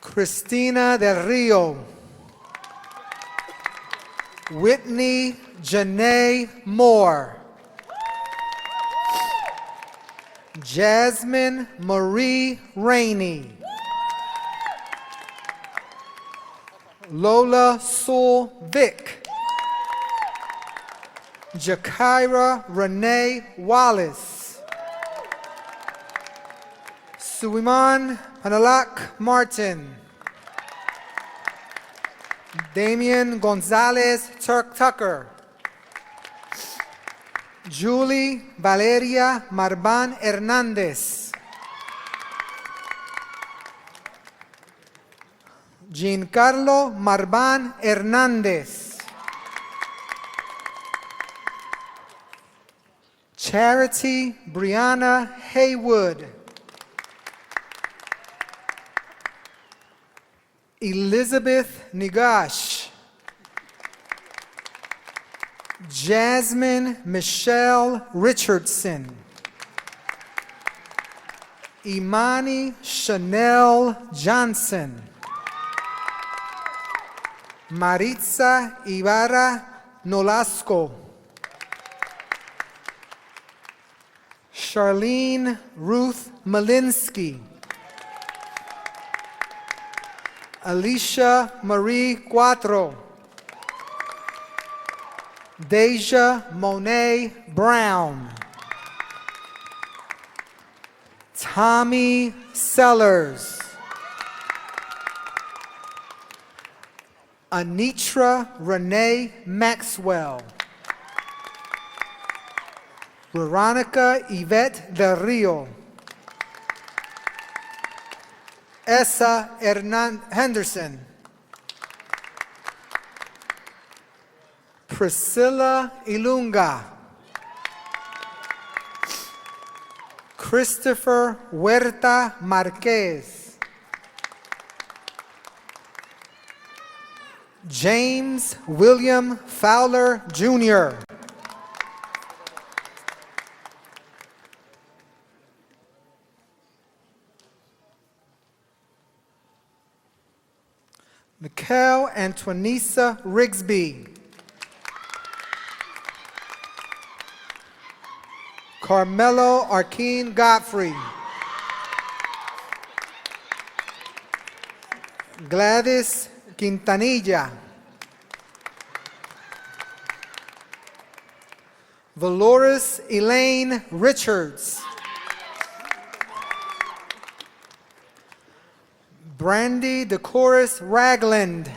Cristina Del Rio. Whitney Janae Moore. Jasmine Marie Rainey. Lola Sewell Vick. Jakira Renee Wallace. Suiman Panalak Martin. Damian Gonzalez Tucker. Julie Valeria Marban Hernandez. Giancarlo Marban Hernandez. Charity Brianna Haywood. Elizabeth Nigash. Jasmine Michelle Richardson. Imani Chanel Johnson. Maritza Ibarra Nolasco. Charlene Ruth Malinsky. Alicia Marie Cuatro. Deja Monet Brown. Tommy Sellers. Anitra Renee Maxwell. Veronica Yvette Del Rio. Essa Henderson. Priscilla Ilunga. Christopher Huerta Marquez. James William Fowler Jr. Mikhail Antonisa Rigsby. Carmelo Arkeen Godfrey. Gladys Quintanilla. Valoris Elaine Richards. Brandy Decoris Ragland.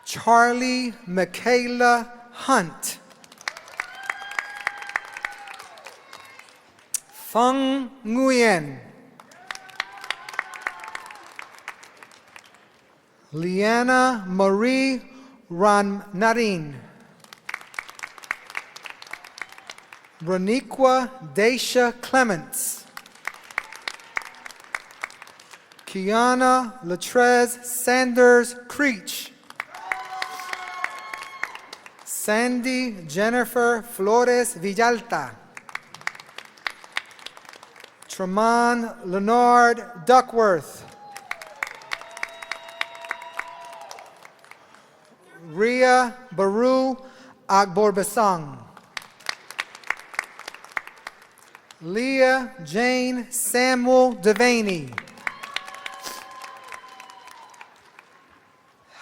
Charlie Michaela Hunt. Feng Nguyen. Liana Marie Rannarin. Roniqua Daisha Clements. Kiana Latrez Sanders Creech. Sandy Jennifer Flores Villalta. Tremont Leonard Duckworth. Ria Baru Agborbasang. Leah Jane Samuel Devaney.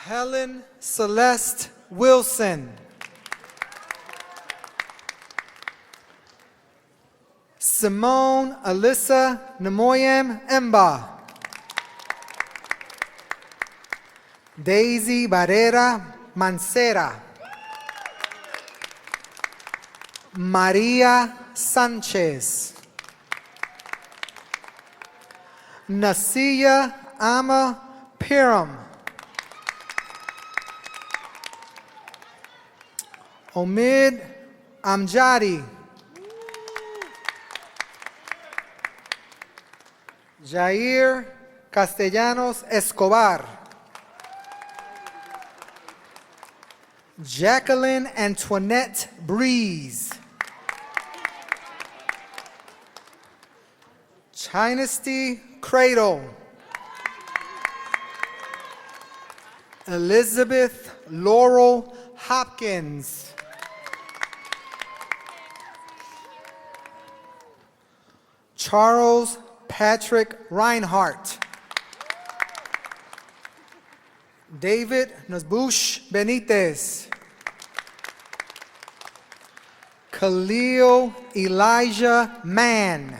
Helen Celeste Wilson. Simone Alyssa Nemoyem Emba. Daisy Barrera Mancera. Maria Sanchez. Nasia Ama Piram. Omid Amjadi. Jair Castellanos Escobar. Jacqueline Antoinette Breeze. Chynasty Cradle. Elizabeth Laurel Hopkins. Charles Patrick Reinhardt. David Nazbush Benitez. Khalil Elijah Mann.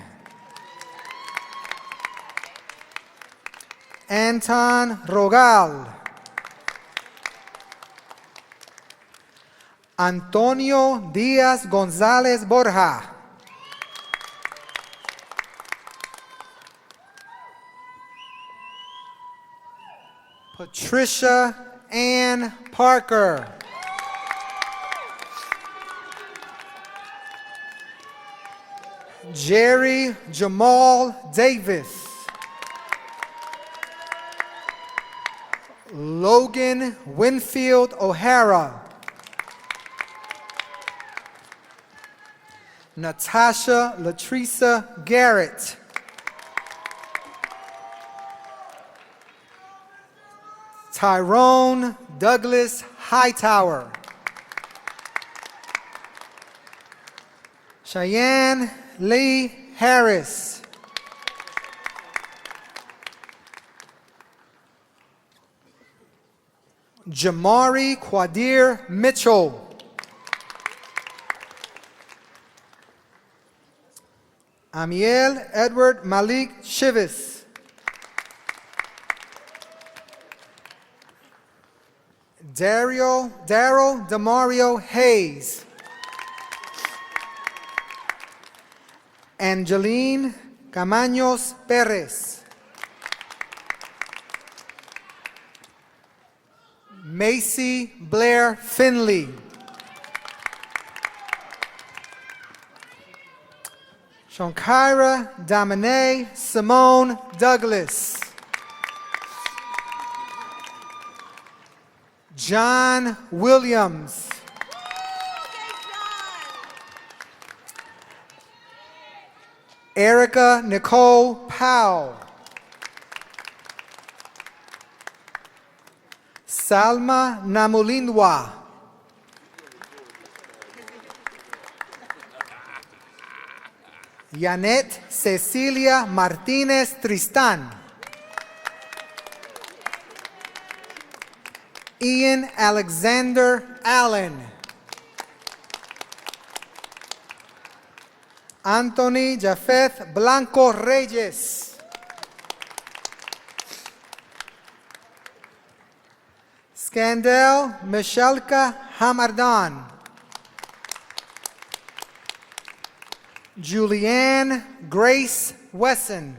Anton Rogal. Antonio Diaz González Borja. Patricia Ann Parker. Jerry Jamal Davis. Logan Winfield O'Hara. Natasha Latresa Garrett. Tyrone Douglas Hightower. Cheyenne Lee Harris. Jamari Quadir Mitchell. Amiel Edward Malik Shivis. Daryl Demario Hayes. Angeline Camaños Perez. Macy Blair Finley. Shankira Damine Simone Douglas. John Williams. Erica Nicole Powell. Salma Namulindwa. Yanet Cecilia Martinez Tristan. Ian Alexander Allen. Anthony Jafeth Blanco Reyes. Scandal Mishalka Hamardan. Julianne Grace Wesson.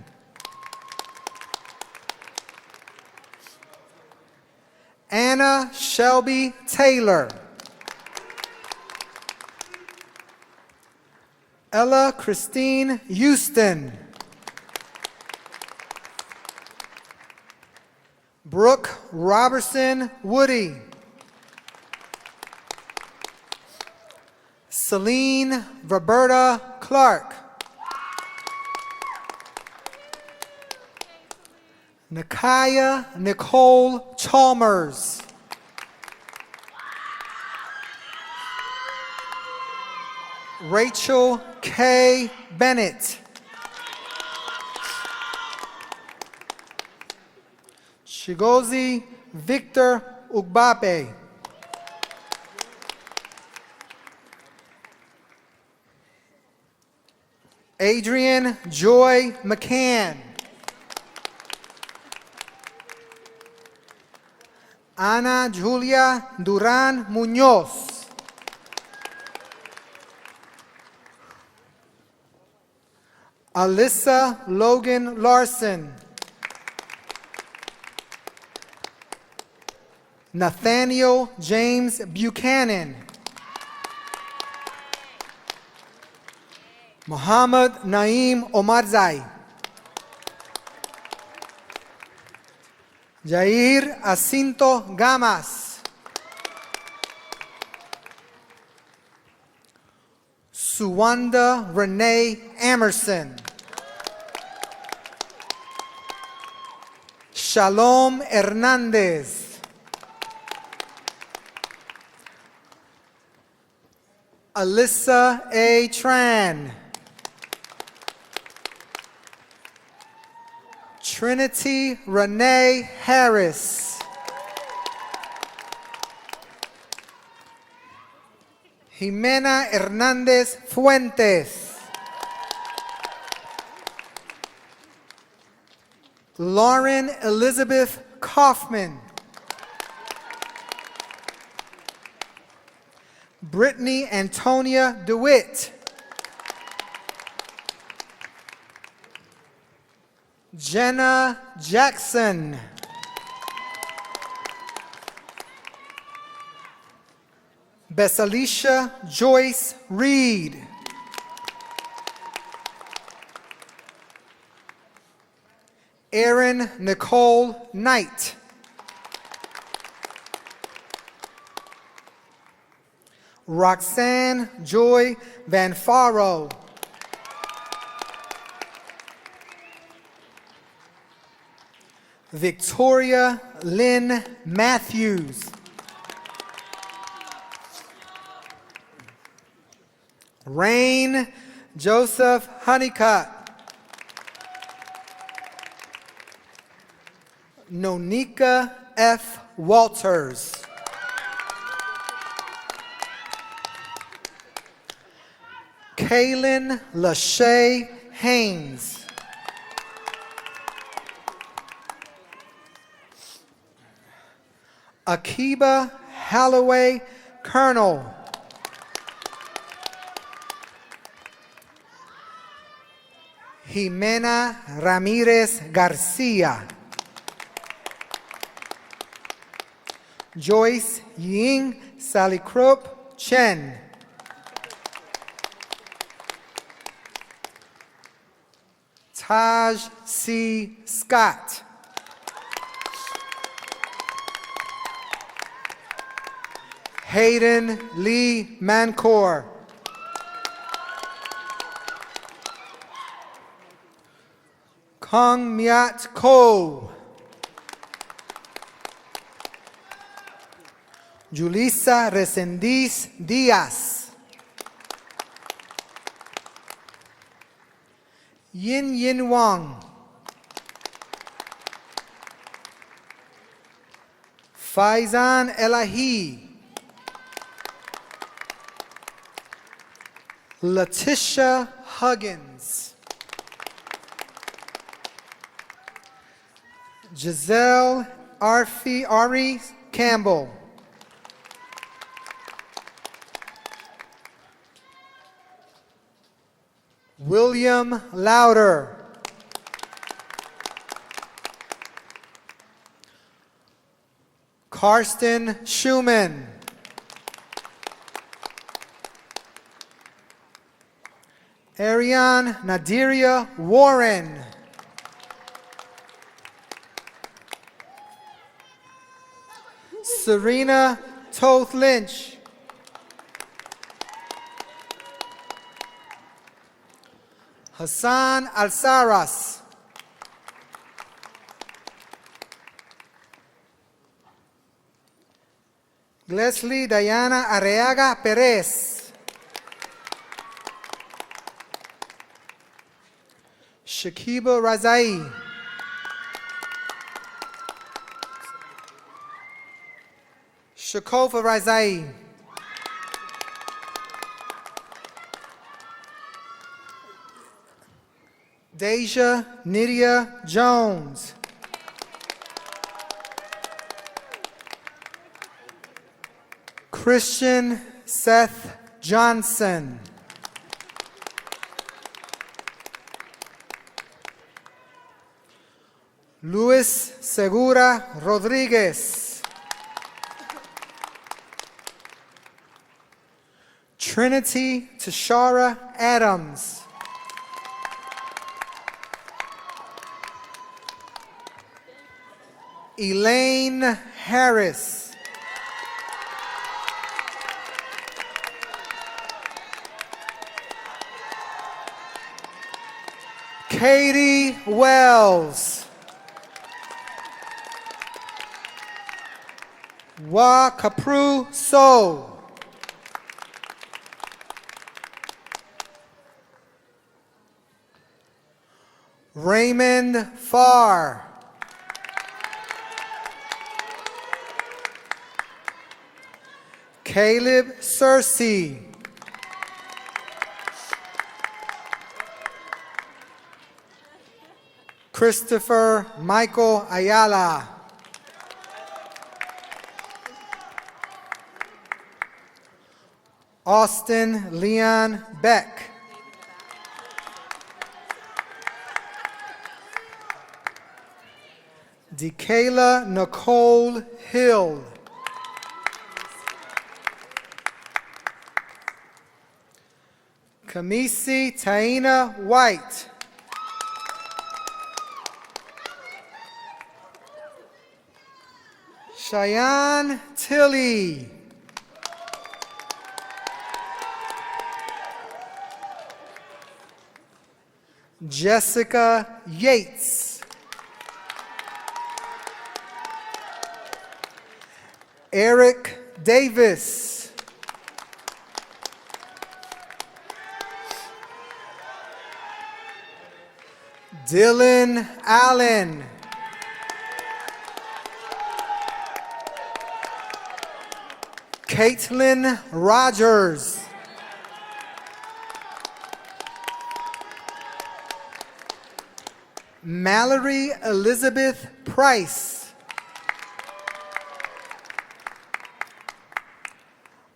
Anna Shelby Taylor. Ella Christine Houston. Brooke Robertson Woody. Celine Roberta Clark. Nakaya Nicole Chalmers. Rachel K. Bennett. Shigozi Victor Ugbape. Adrian Joy McCann. Ana Julia Duran Munoz. Alyssa Logan Larson. Nathaniel James Buchanan. Muhammad Naeem Omarzai. Jair Jacinto Gamas. Suwanda Renee Emerson. Shalom Hernandez. Alyssa A. Tran. Trinity Renee Harris. Jimena Hernandez Fuentes. Lauren Elizabeth Kaufman. Brittany Antonia DeWitt. Jenna Jackson. Besalicia Joyce Reed. Erin Nicole Knight. Roxanne Joy Van Faro. Victoria Lynn Matthews. Rain Joseph Honeycutt. Nonika F. Walters. Kaylin Lachey Haynes. Akiba Halloway Colonel. Jimena Ramirez Garcia. Joyce Ying Salicrup Chen. Taj C. Scott. Hayden Lee Mancor. Kong Myat Ko. Julissa Resendiz Diaz. Yin Yin Wang. Faizan Elahi. Letitia Huggins. Giselle Ari Campbell. William Louder. Karsten Schumann. Ariane Nadiria Warren. Serena Toth Lynch. Hassan Alsaras. Leslie Diana Areaga Perez. Shakiba Razai. Shakofa Razai. Deja Nydia Jones. Christian Seth Johnson. Luis Segura Rodriguez. Trinity Tashara Adams. Elaine Harris. Katie Wells. Wa Kapru So. Raymond Farr. Caleb Searcy. Christopher Michael Ayala. Austin Leon Beck. DeKayla Nicole Hill. Kamisi Taina White. Cheyenne Tilley. Jessica Yates. Eric Davis. Dylan Allen. Caitlin Rogers. Mallory Elizabeth Price.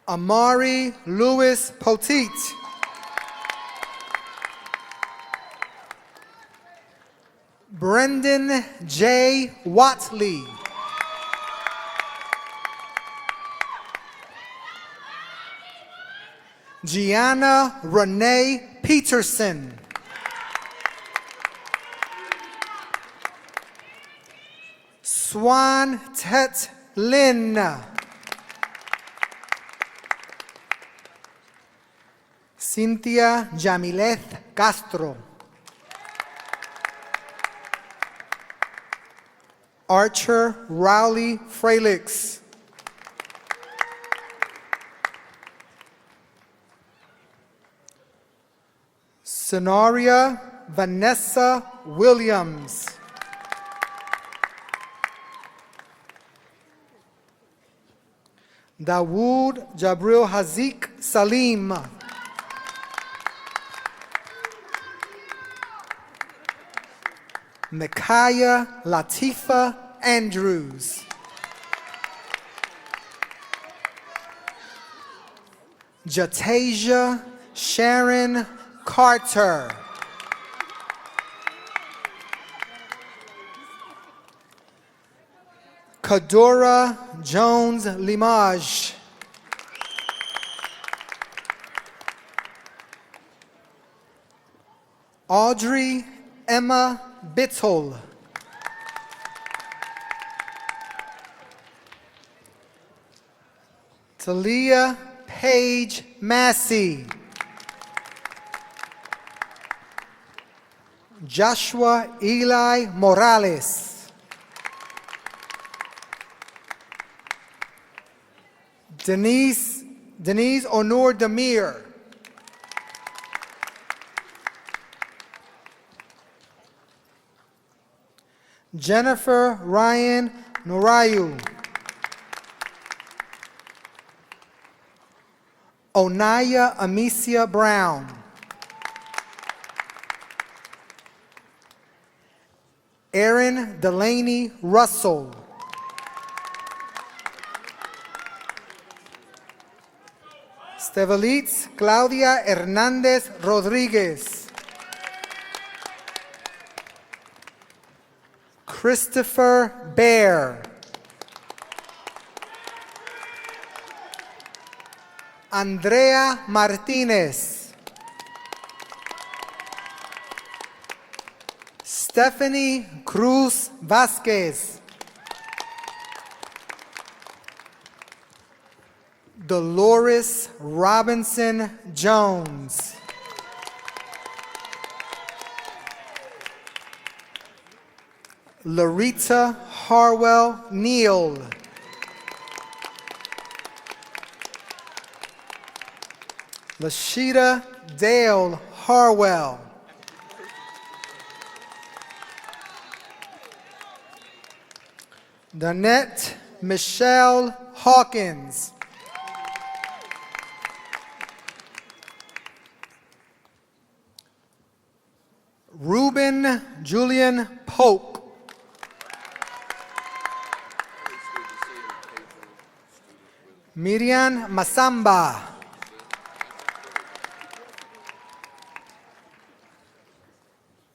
Amari Lewis Poteet. Brendan J. Watley. Gianna Renee Peterson. Swan Tet Lin. Cynthia Jamileth Castro. Archer Rowley Fralix. Sonaria Vanessa Williams. Dawood Jabril Hazik Salim. Micaiah Latifa Andrews. Jatasia Sharon Carter. Kadora Jones Limage. Audrey Emma Bittle. Talia Paige Massey. Joshua Eli Morales. Denise Honor Demir. Jennifer Ryan Norayu. Onaya Amicia Brown. Erin Delaney Russell. Stevelitz Claudia Hernandez Rodriguez. Christopher Bear. Andrea Martinez. Stephanie Cruz Vasquez. Dolores Robinson Jones. Larita Harwell Neal. Lashida Dale Harwell. Danette Michelle Hawkins. Ruben Julian Pope. Miriam Masamba.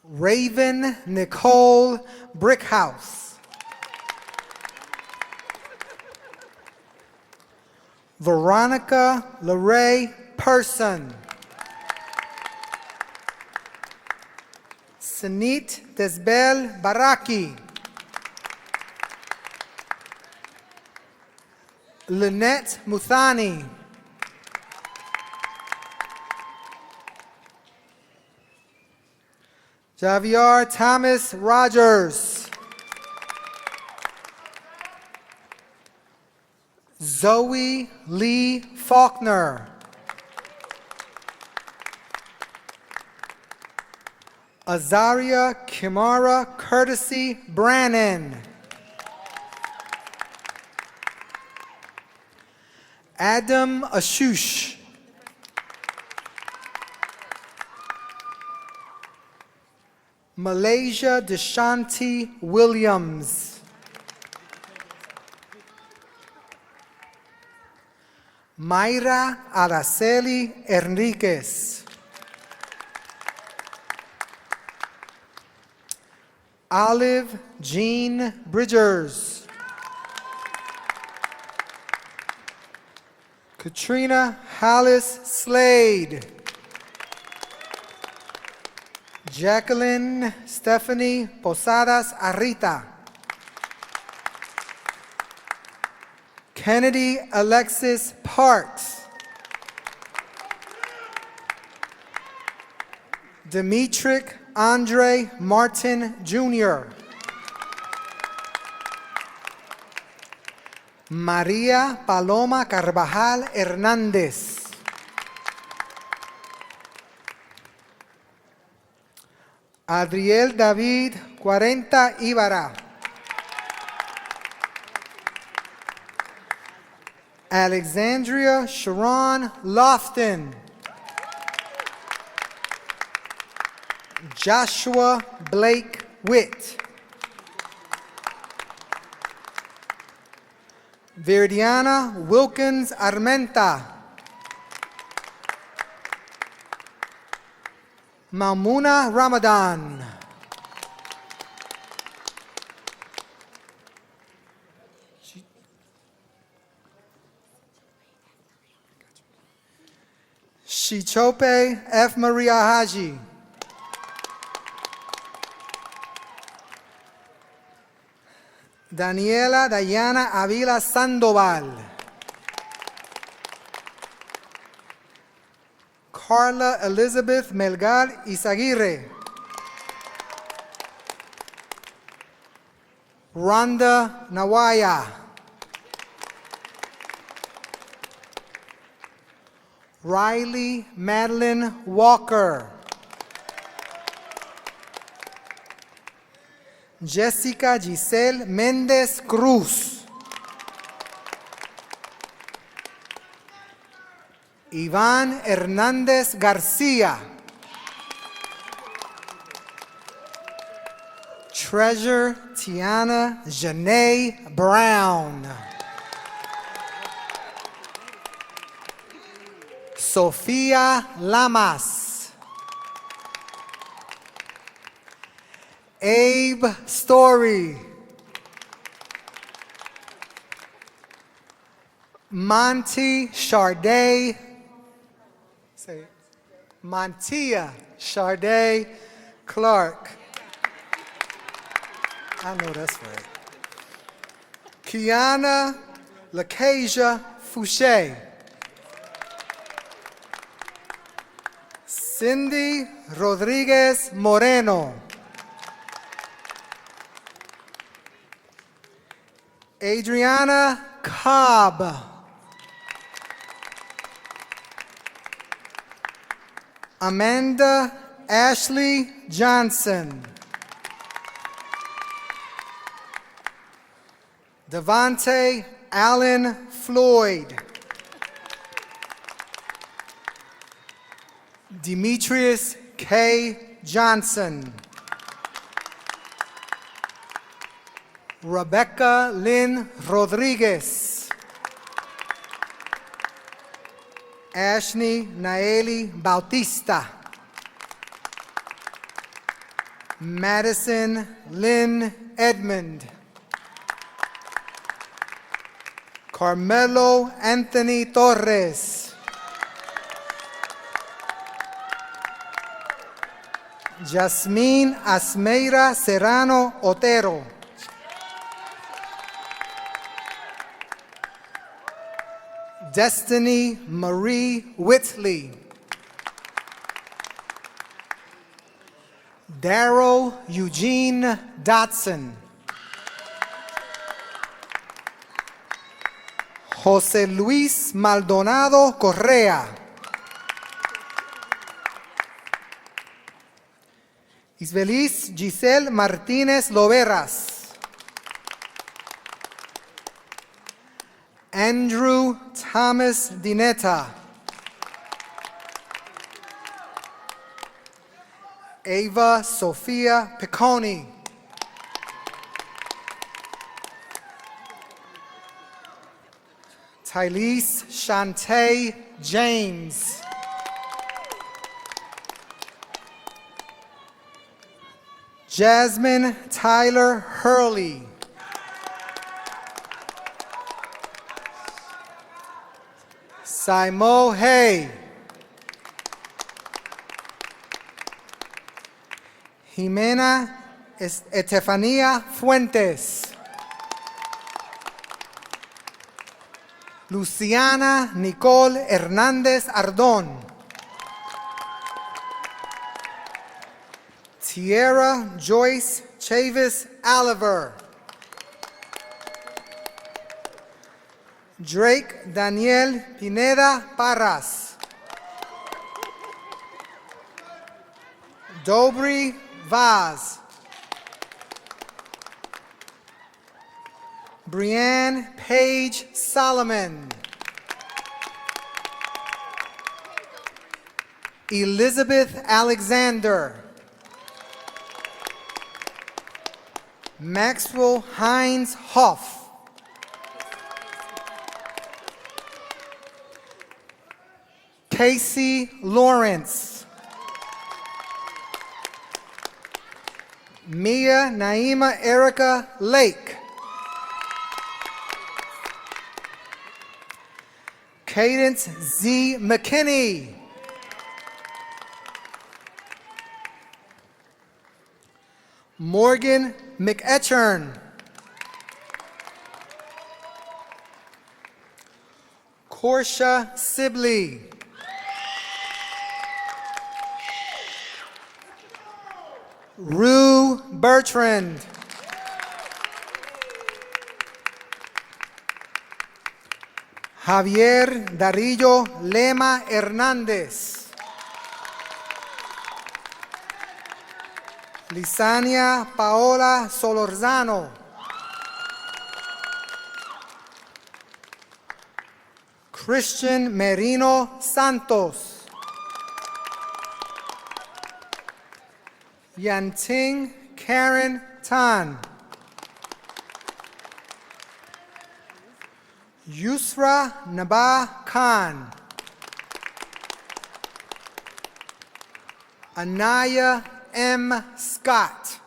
Raven Nicole Brickhouse. Veronica LeRae Person. Sanit Desbel Baraki. Lynette Muthani. Javier Thomas Rogers. Zoe Lee Faulkner. Azaria Kimara Courtesy Brannon. Adam Ashush. Malaysia Deshanti Williams. Mayra Araceli Enriquez. Olive Jean Bridgers. Katrina Hollis Slade. Jacqueline Stephanie Posadas Arrita. Kennedy Alexis Parks. Demetric Andre Martin Jr. Maria Paloma Carvajal Hernández. Adriel David 40 Ibarra. Alexandria Sharon Lofton. Joshua Blake Witt. Verdiana Wilkins Armenta. Mamuna Ramadan. Shichope F. Maria Haji. Daniela Dayana Avila Sandoval. Carla Elizabeth Melgar Izaguirre. Rhonda Nawaya. Riley Madeline Walker. Jessica Giselle Mendez Cruz. Iván Hernández Garcia. Treasure Tiana Janae Brown. Sofia Lamas. Abe Story. Monty Charday Montia Charday Clark. I know that's right. Kiana Lacasia Fouché. Cindy Rodriguez Moreno. Adriana Cobb. Amanda Ashley Johnson. Devontae Allen Floyd. Demetrius K. Johnson. Rebecca Lynn Rodriguez. Ashley Naeli Bautista. Madison Lynn Edmond. Carmelo Anthony Torres. Jasmine Asmeira Serrano Otero. Destiny Marie Whitley. Darrow Eugene Dotson. Jose Luis Maldonado Correa. Isbelis Giselle Martínez Loveras. Andrew Thomas Dineta. Ava Sofia Picconi. Tylese Shantae James. Jasmine Tyler Hurley. Simo Hay. Jimena Estefania Fuentes. Luciana Nicole Hernández Ardón. Tierra Joyce Chavis Oliver. Drake Daniel Pineda Parras. Dobry Vaz. Brianne Page Solomon. Elizabeth Alexander. Maxwell Hines Hoff. Casey Lawrence. Mia Naima Erica Lake. Cadence Z. McKinney. Morgan McEachern. Portia Sibley. Rue Bertrand. Javier Darillo Lema Hernández. Lisania Paola Solorzano. Christian Merino Santos. Yanting Karen Tan. Yusra Naba Khan. Anaya M. Scott.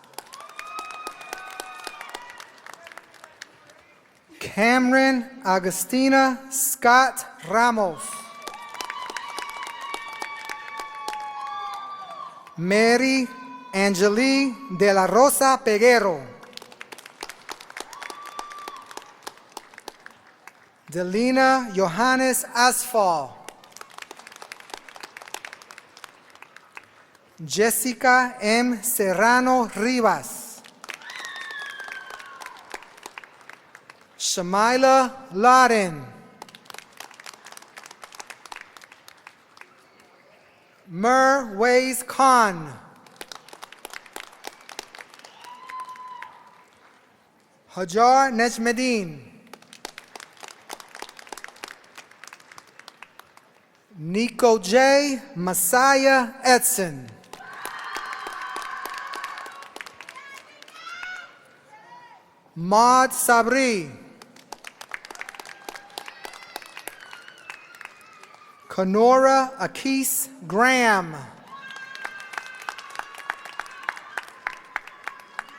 Cameron Agustina Scott Ramos. Mary Angeli de la Rosa Peguero. Delina Johannes Asfal. Jessica M. Serrano Rivas. Shamila Laden. Mer Ways Khan. Hajar Nejmedin. Nico J. Messiah Edson. Maud Sabri. Kenora Akis Graham.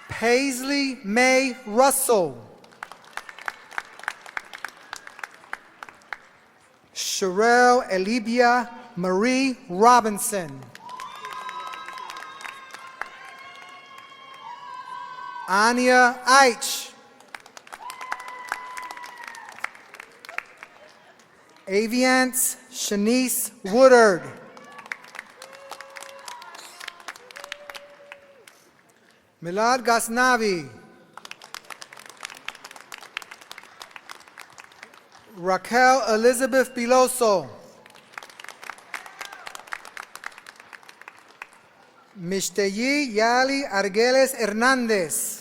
Paisley May Russell. Sherelle Elibia Marie Robinson. Anya Eich. Aviance Shanice Woodard. Milad Gasnavi. Raquel Elizabeth Piloso. Mishteyi Yali Arguelles Hernandez.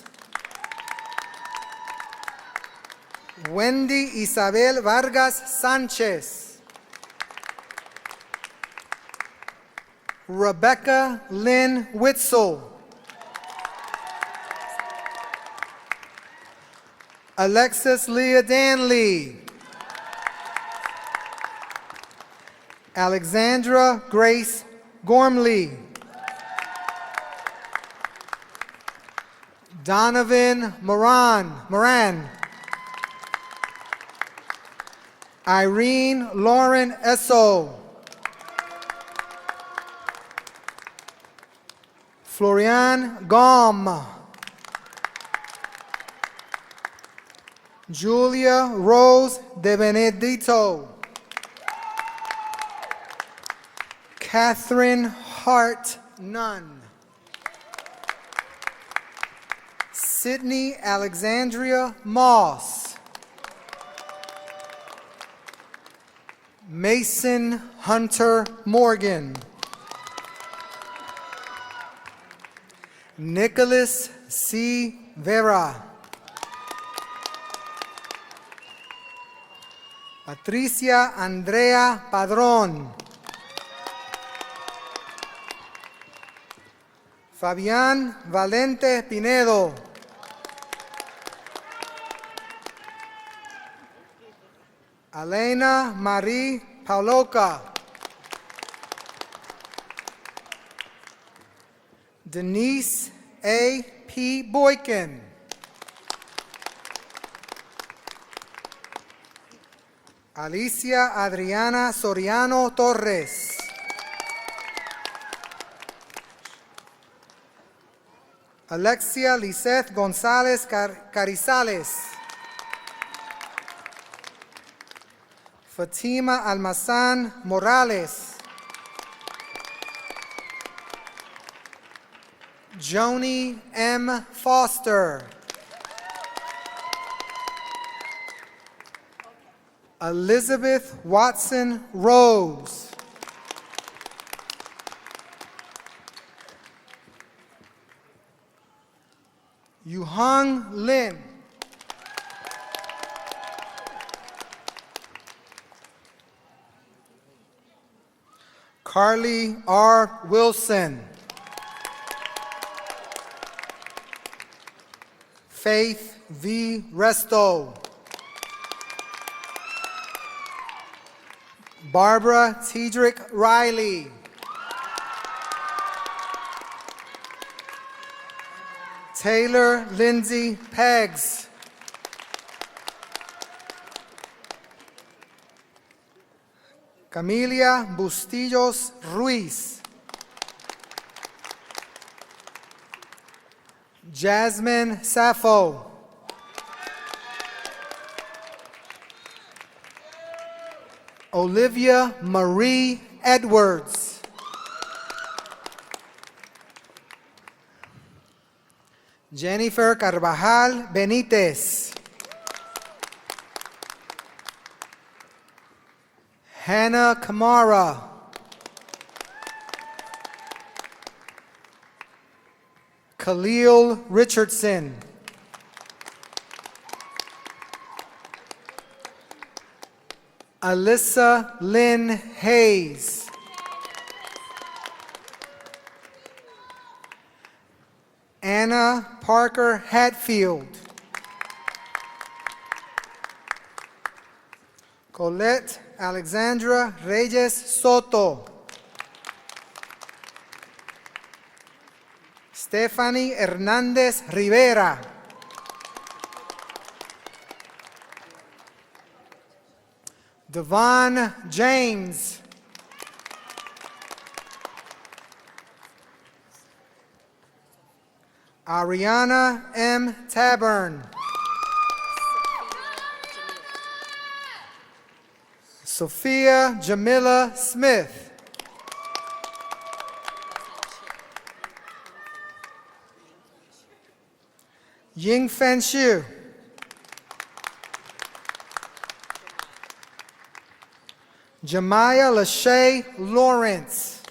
Wendy Isabel Vargas Sanchez. Rebecca Lynn Witzel. Alexis Leah Danley. Alexandra Grace Gormley. Donovan Moran. Irene Lauren Esso. Florian Gom. Julia Rose De Benedito. Catherine Hart Nunn. Sydney Alexandria Moss. Mason Hunter Morgan. Nicholas C. Vera. Patricia Andrea Padron. Fabián Valente Pinedo. Elena Marie Pauloka. Denise A. P. Boykin. Alicia Adriana Soriano Torres. Alexia Liseth González Carizales. Fatima Almazán Morales. Joni M. Foster. Elizabeth Watson Rose. Yuhang Lin. Carly R. Wilson. Faith V. Resto. Barbara Tiedrick Riley. Taylor Lindsay Peggs. Camilia Bustillos Ruiz. Jasmine Sappho. Olivia Marie Edwards. Jennifer Carvajal Benitez. Hannah Kamara. Khalil Richardson. Alyssa Lynn Hayes. Anna Parker Hatfield. Colette Alexandra Reyes Soto. Stephanie Hernandez Rivera. Devon James. Ariana M. Taburn. Sophia Jamila Smith. Yingfen Xu. Jemiah Lachey Lawrence.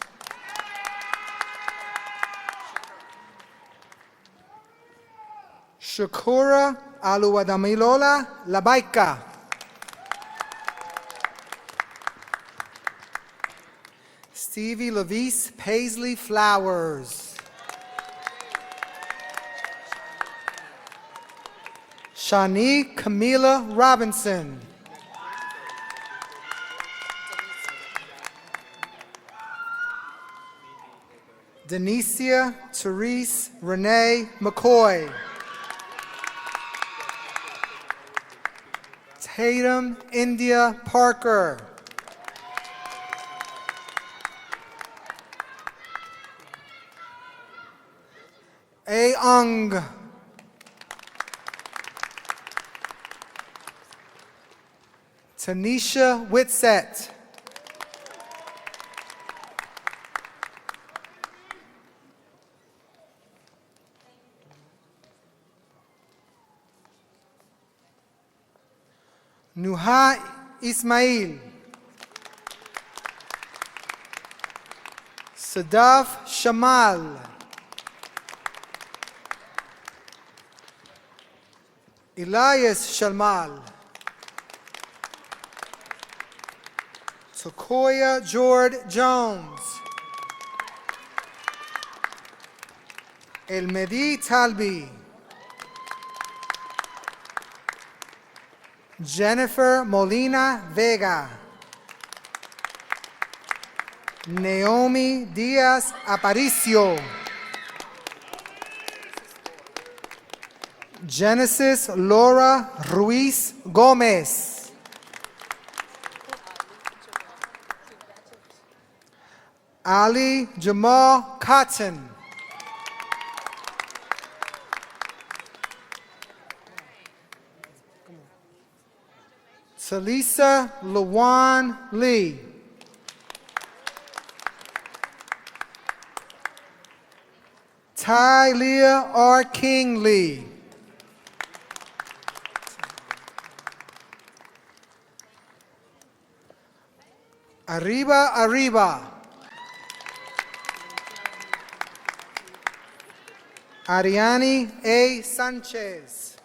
Shakura Aluwadamilola Labaika. Stevie Levis Paisley Flowers. Shani Camila Robinson. Denicia Therese Renee McCoy. Tatum India Parker. Aung. Tanisha Whitsett. Nuha Ismail. Sadaf Shamal. Elias Shalmal. Sequoia Jord Jones. Elmedi Talbi. Jennifer Molina Vega. Naomi Diaz Aparicio. Genesis Laura Ruiz Gomez. Ali Jamal Cotton. Talisa Lawan Lee. Ty Leah R. King Lee. Arriba, arriba. Ariani A. Sanchez.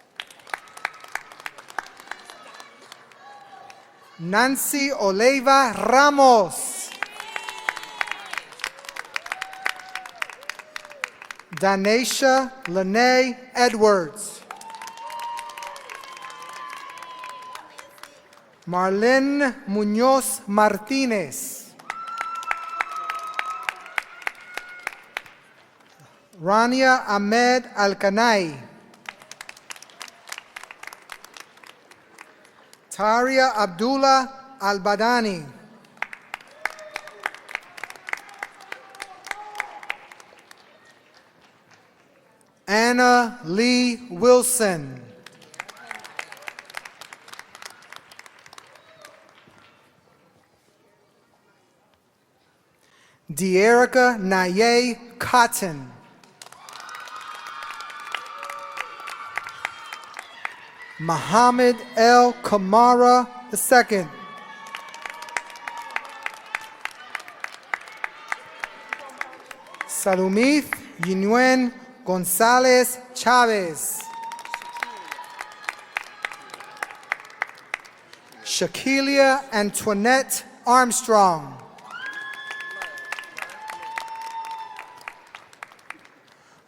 Nancy Oliva Ramos. Danesha Lene Edwards. Marlene Munoz Martinez. Rania Ahmed Alkanai. Taria Abdullah Al-Badani. Anna Lee Wilson. De'Erica Naye Cotton. Muhammad L. Kamara II. Salumith Yinuen Gonzalez Chavez. Shaquilia Antoinette Armstrong.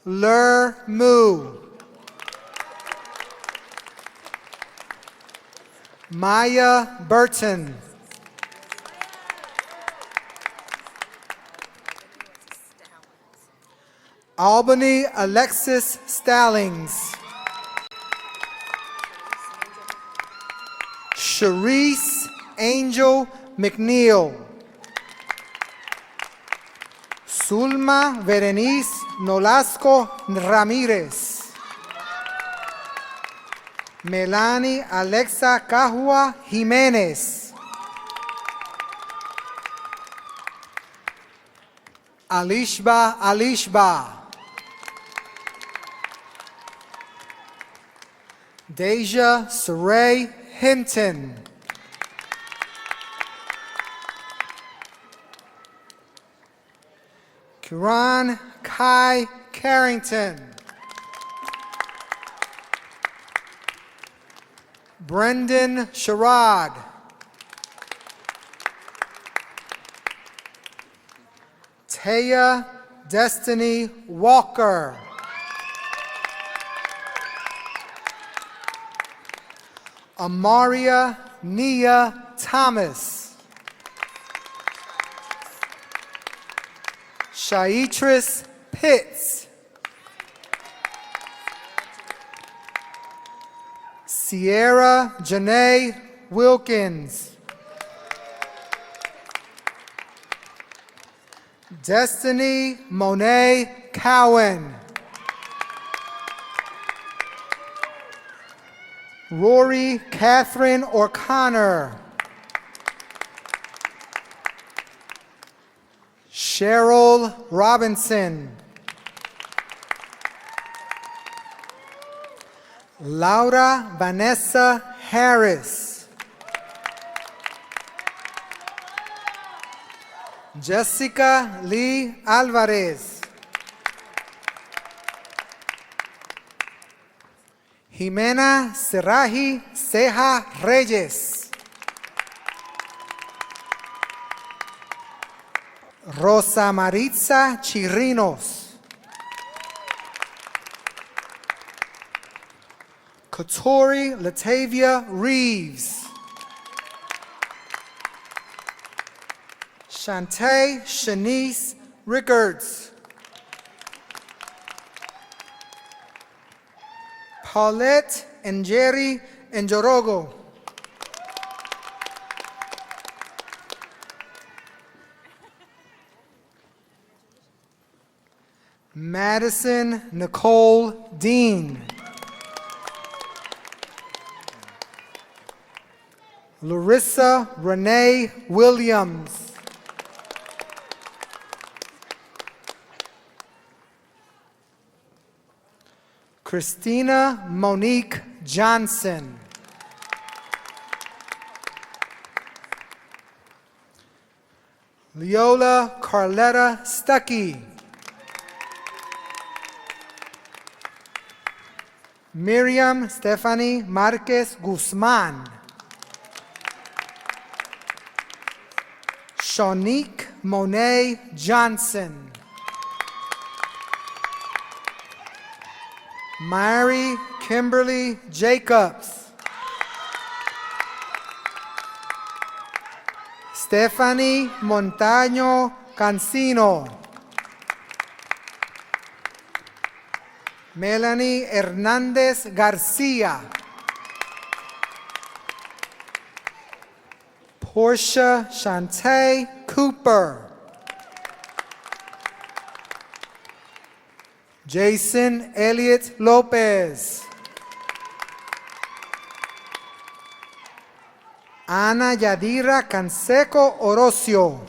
Lur Mu. Maya Burton. Albany Alexis Stallings. Sharice Angel McNeil. Zulma Berenice Nolasco Ramirez. Melanie Alexa Cahua Jimenez. Alishba. Deja Saray Hinton. Kiran Kai Carrington. Brendan Sherrod. Taya Destiny Walker. Amaria Nia Thomas. Shaitris Pitts. Sierra Janae Wilkins. Destiny Monet Cowan. Rory Catherine O'Connor. Cheryl Robinson. Laura Vanessa Harris. Jessica Lee Alvarez. Jimena Serraji Ceja Reyes. Rosa Maritza Chirinos. Katori Latavia Reeves. Shantae Shanice Rickards. Paulette Njeri Njorogo. Madison Nicole Dean. Larissa Renee Williams. Christina Monique Johnson. Leola Carletta Stuckey. Miriam Stephanie Marquez Guzman. Shanique Monet Johnson. Mary Kimberly Jacobs. Stephanie Montaño Cancino. Melanie Hernandez Garcia. Portia Shantae Cooper. Jason Elliott Lopez. Ana Yadira Canseco Orocio.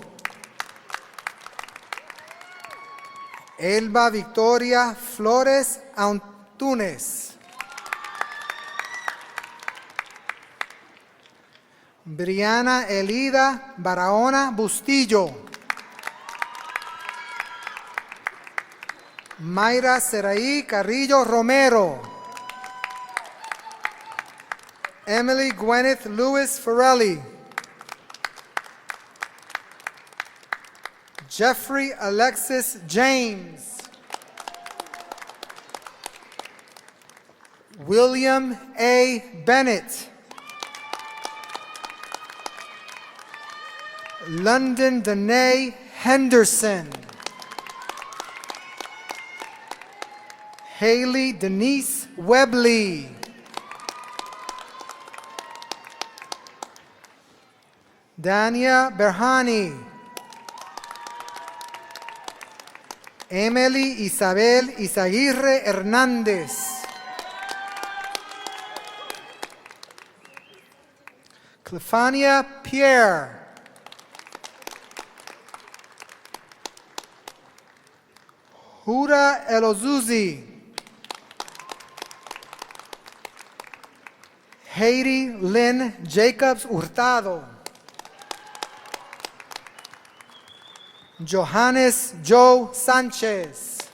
Elba Victoria Flores Antunes. Briana Elida Barahona Bustillo. Mayra Seraí Carrillo Romero. Emily Gwyneth Lewis Farrelly. Jeffrey Alexis James. William A. Bennett. London Danae Henderson. Haley Denise Webley. Dania Berhani. Emily Isabel Izaguirre Hernández. Clefania Pierre. Huda Elozuzi. Haiti Lynn Jacobs Hurtado. Johannes Joe Sanchez.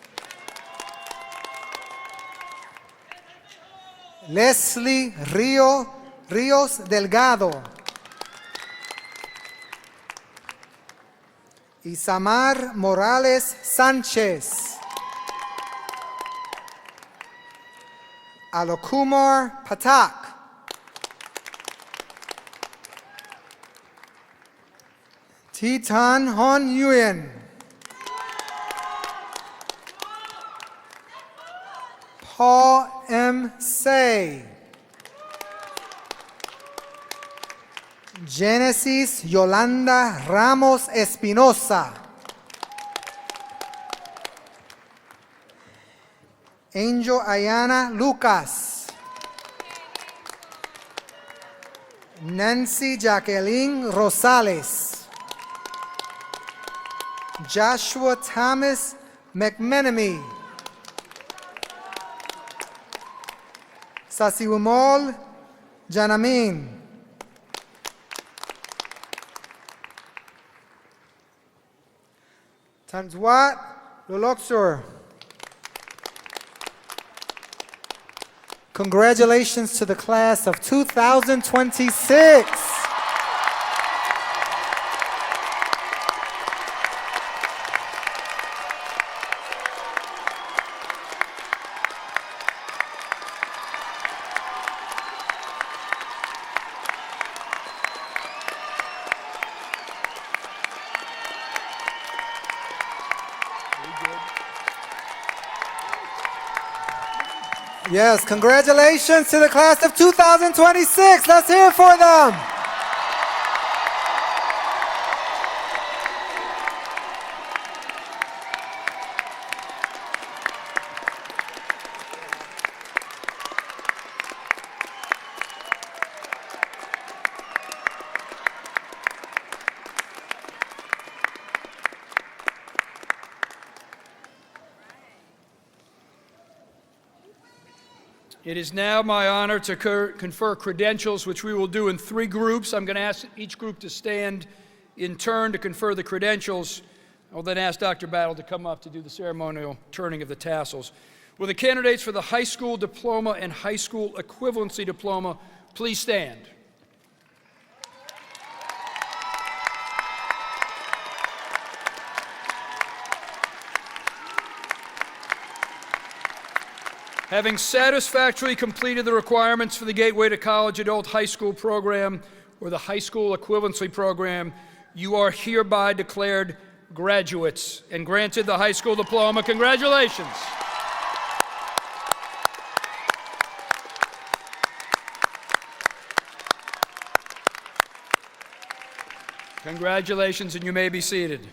Leslie Rios Delgado. Isamar Morales Sánchez. Alokumar Patak. Titan Hon Nguyen. Paul M. Say. Genesis Yolanda Ramos Espinosa. Angel Ayana Lucas. Nancy Jacqueline Rosales. Joshua Thomas McMenemy. Sasiwamol Janamin. Tanzwat Loloksur. Congratulations to the class of 2026. Yes, congratulations to the class of 2026. Let's hear it for them. It is now my honor to confer credentials, which we will do in 3 groups. I'm going to ask each group to stand in turn to confer the credentials. I will then ask Dr. Battle to come up to do the ceremonial turning of the tassels. Will the candidates for the high school diploma and high school equivalency diploma please stand? Having satisfactorily completed the requirements for the Gateway to College Adult High School program or the High School Equivalency program, you are hereby declared graduates and granted the high school diploma. Congratulations. Congratulations, and you may be seated.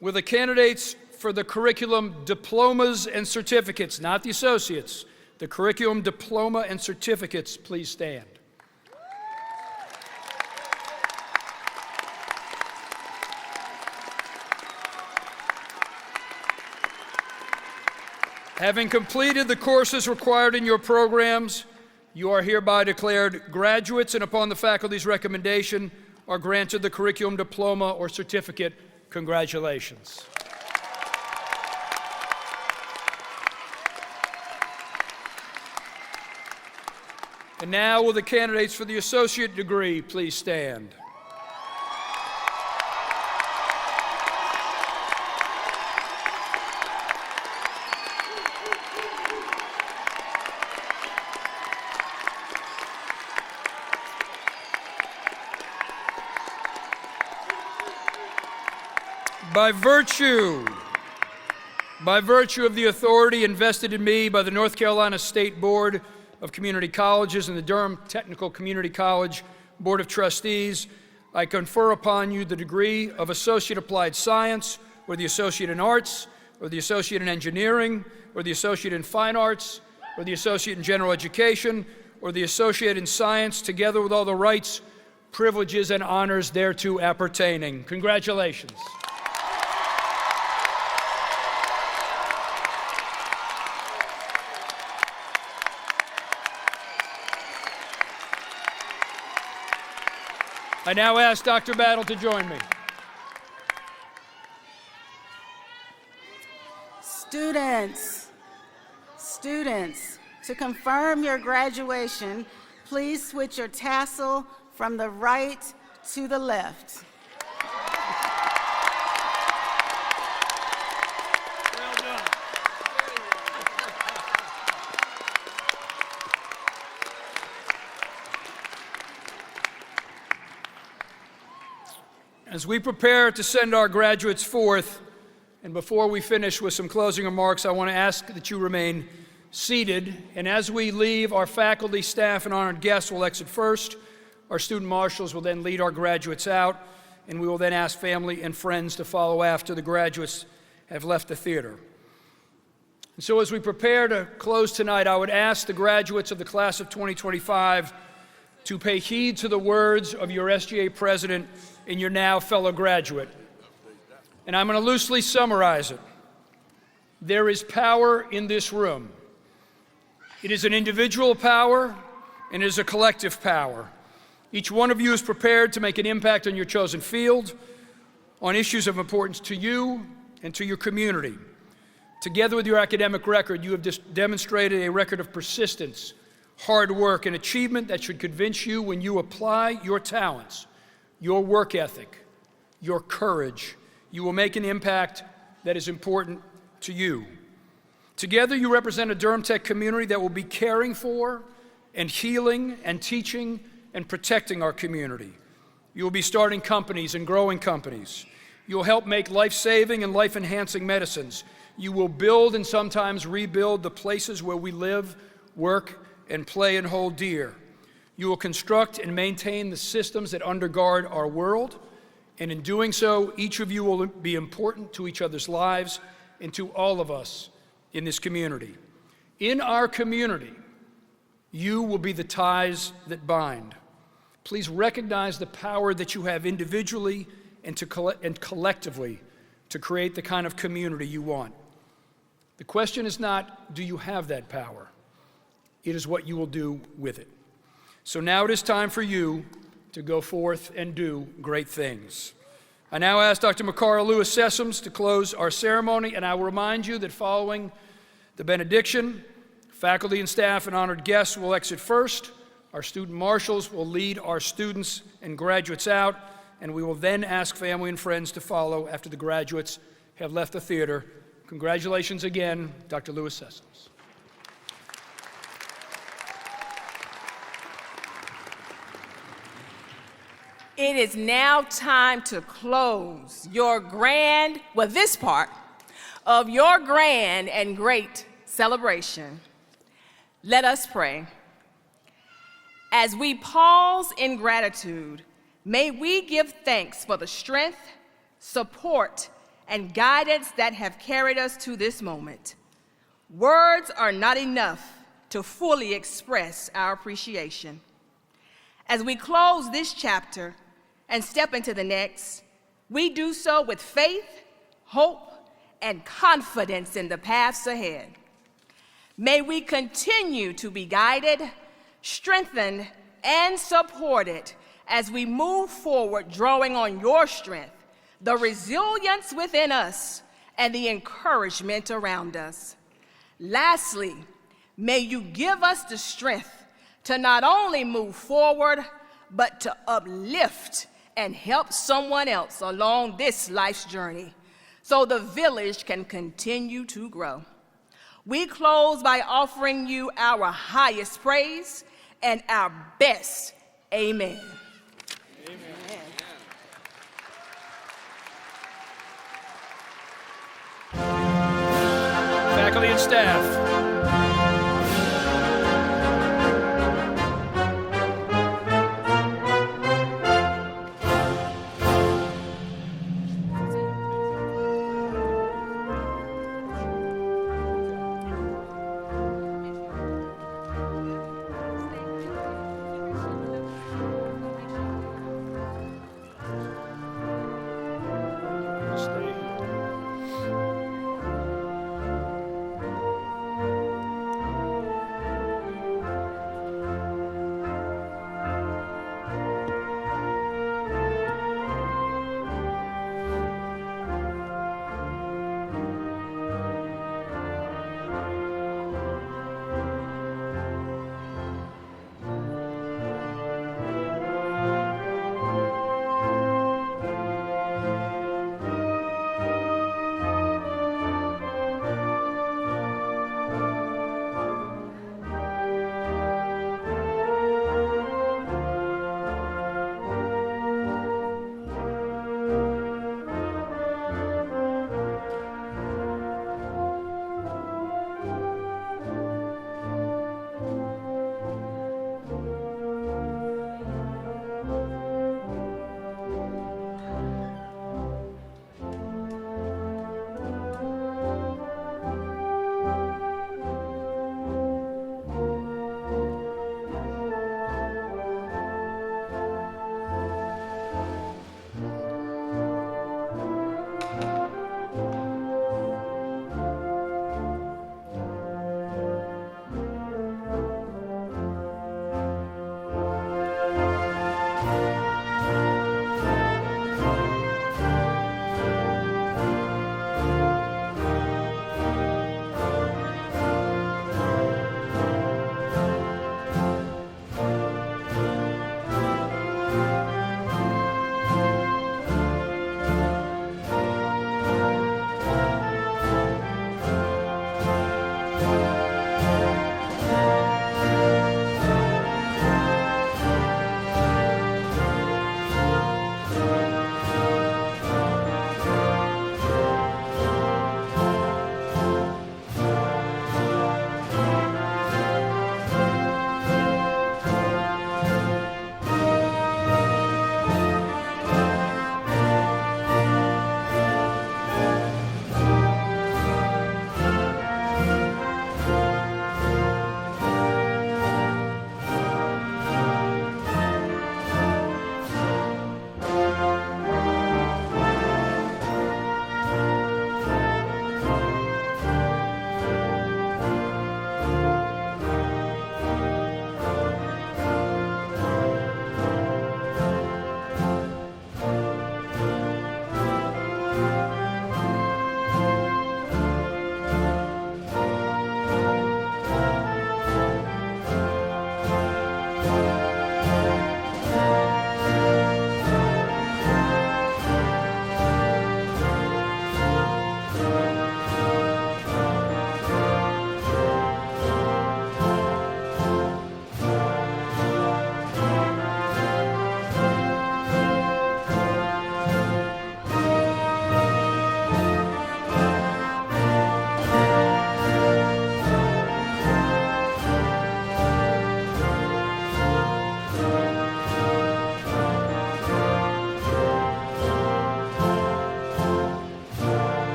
Will the candidates for the curriculum diplomas and certificates, not the associates, the curriculum diploma and certificates, please stand. Having completed the courses required in your programs, you are hereby declared graduates, and upon the faculty's recommendation, are granted the curriculum diploma or certificate. Congratulations. And now will the candidates for the associate degree please stand. By virtue of the authority invested in me by the North Carolina State Board of Community Colleges and the Durham Technical Community College Board of Trustees, I confer upon you the degree of Associate Applied Science, or the Associate in Arts, or the Associate in Engineering, or the Associate in Fine Arts, or the Associate in General Education, or the Associate in Science, together with all the rights, privileges, and honors thereto appertaining. Congratulations. I now ask Dr. Battle to join me. Students, to confirm your graduation, please switch your tassel from the right to the left. Well done. As we prepare to send our graduates forth, and before we finish with some closing remarks, I want to ask that you remain seated. And as we leave, our faculty, staff, and honored guests will exit first. Our student marshals will then lead our graduates out, and we will then ask family and friends to follow after the graduates have left the theater. And so as we prepare to close tonight, I would ask the graduates of the class of 2025 to pay heed to the words of your SGA president and your now fellow graduate. And I'm going to loosely summarize it. There is power in this room. It is an individual power and it is a collective power. Each one of you is prepared to make an impact on your chosen field, on issues of importance to you and to your community. Together with your academic record, you have demonstrated a record of persistence, hard work, and achievement that should convince you when you apply your talents, your work ethic, your courage, you will make an impact that is important to you. Together, you represent a Durham Tech community that will be caring for and healing and teaching and protecting our community. You will be starting companies and growing companies. You will help make life-saving and life-enhancing medicines. You will build and sometimes rebuild the places where we live, work, and play and hold dear. You will construct and maintain the systems that undergird our world, and in doing so, each of you will be important to each other's lives and to all of us in this community. In our community, you will be the ties that bind. Please recognize the power that you have individually and collectively to create the kind of community you want. The question is not, do you have that power? It is what you will do with it. So now it is time for you to go forth and do great things. I now ask Dr. Makara Lewis Sessoms to close our ceremony, and I will remind you that following the benediction, faculty and staff and honored guests will exit first. Our student marshals will lead our students and graduates out, and we will then ask family and friends to follow after the graduates have left the theater. Congratulations again, Dr. Lewis Sessoms. It is now time to close this part of your grand and great celebration. Let us pray. As we pause in gratitude, may we give thanks for the strength, support, and guidance that have carried us to this moment. Words are not enough to fully express our appreciation. As we close this chapter and step into the next, we do so with faith, hope, and confidence in the paths ahead. May we continue to be guided, strengthened, and supported as we move forward, drawing on your strength, the resilience within us, and the encouragement around us. Lastly, may you give us the strength to not only move forward, but to uplift and help someone else along this life's journey so the village can continue to grow. We close by offering you our highest praise and our best amen. Amen. Faculty and staff.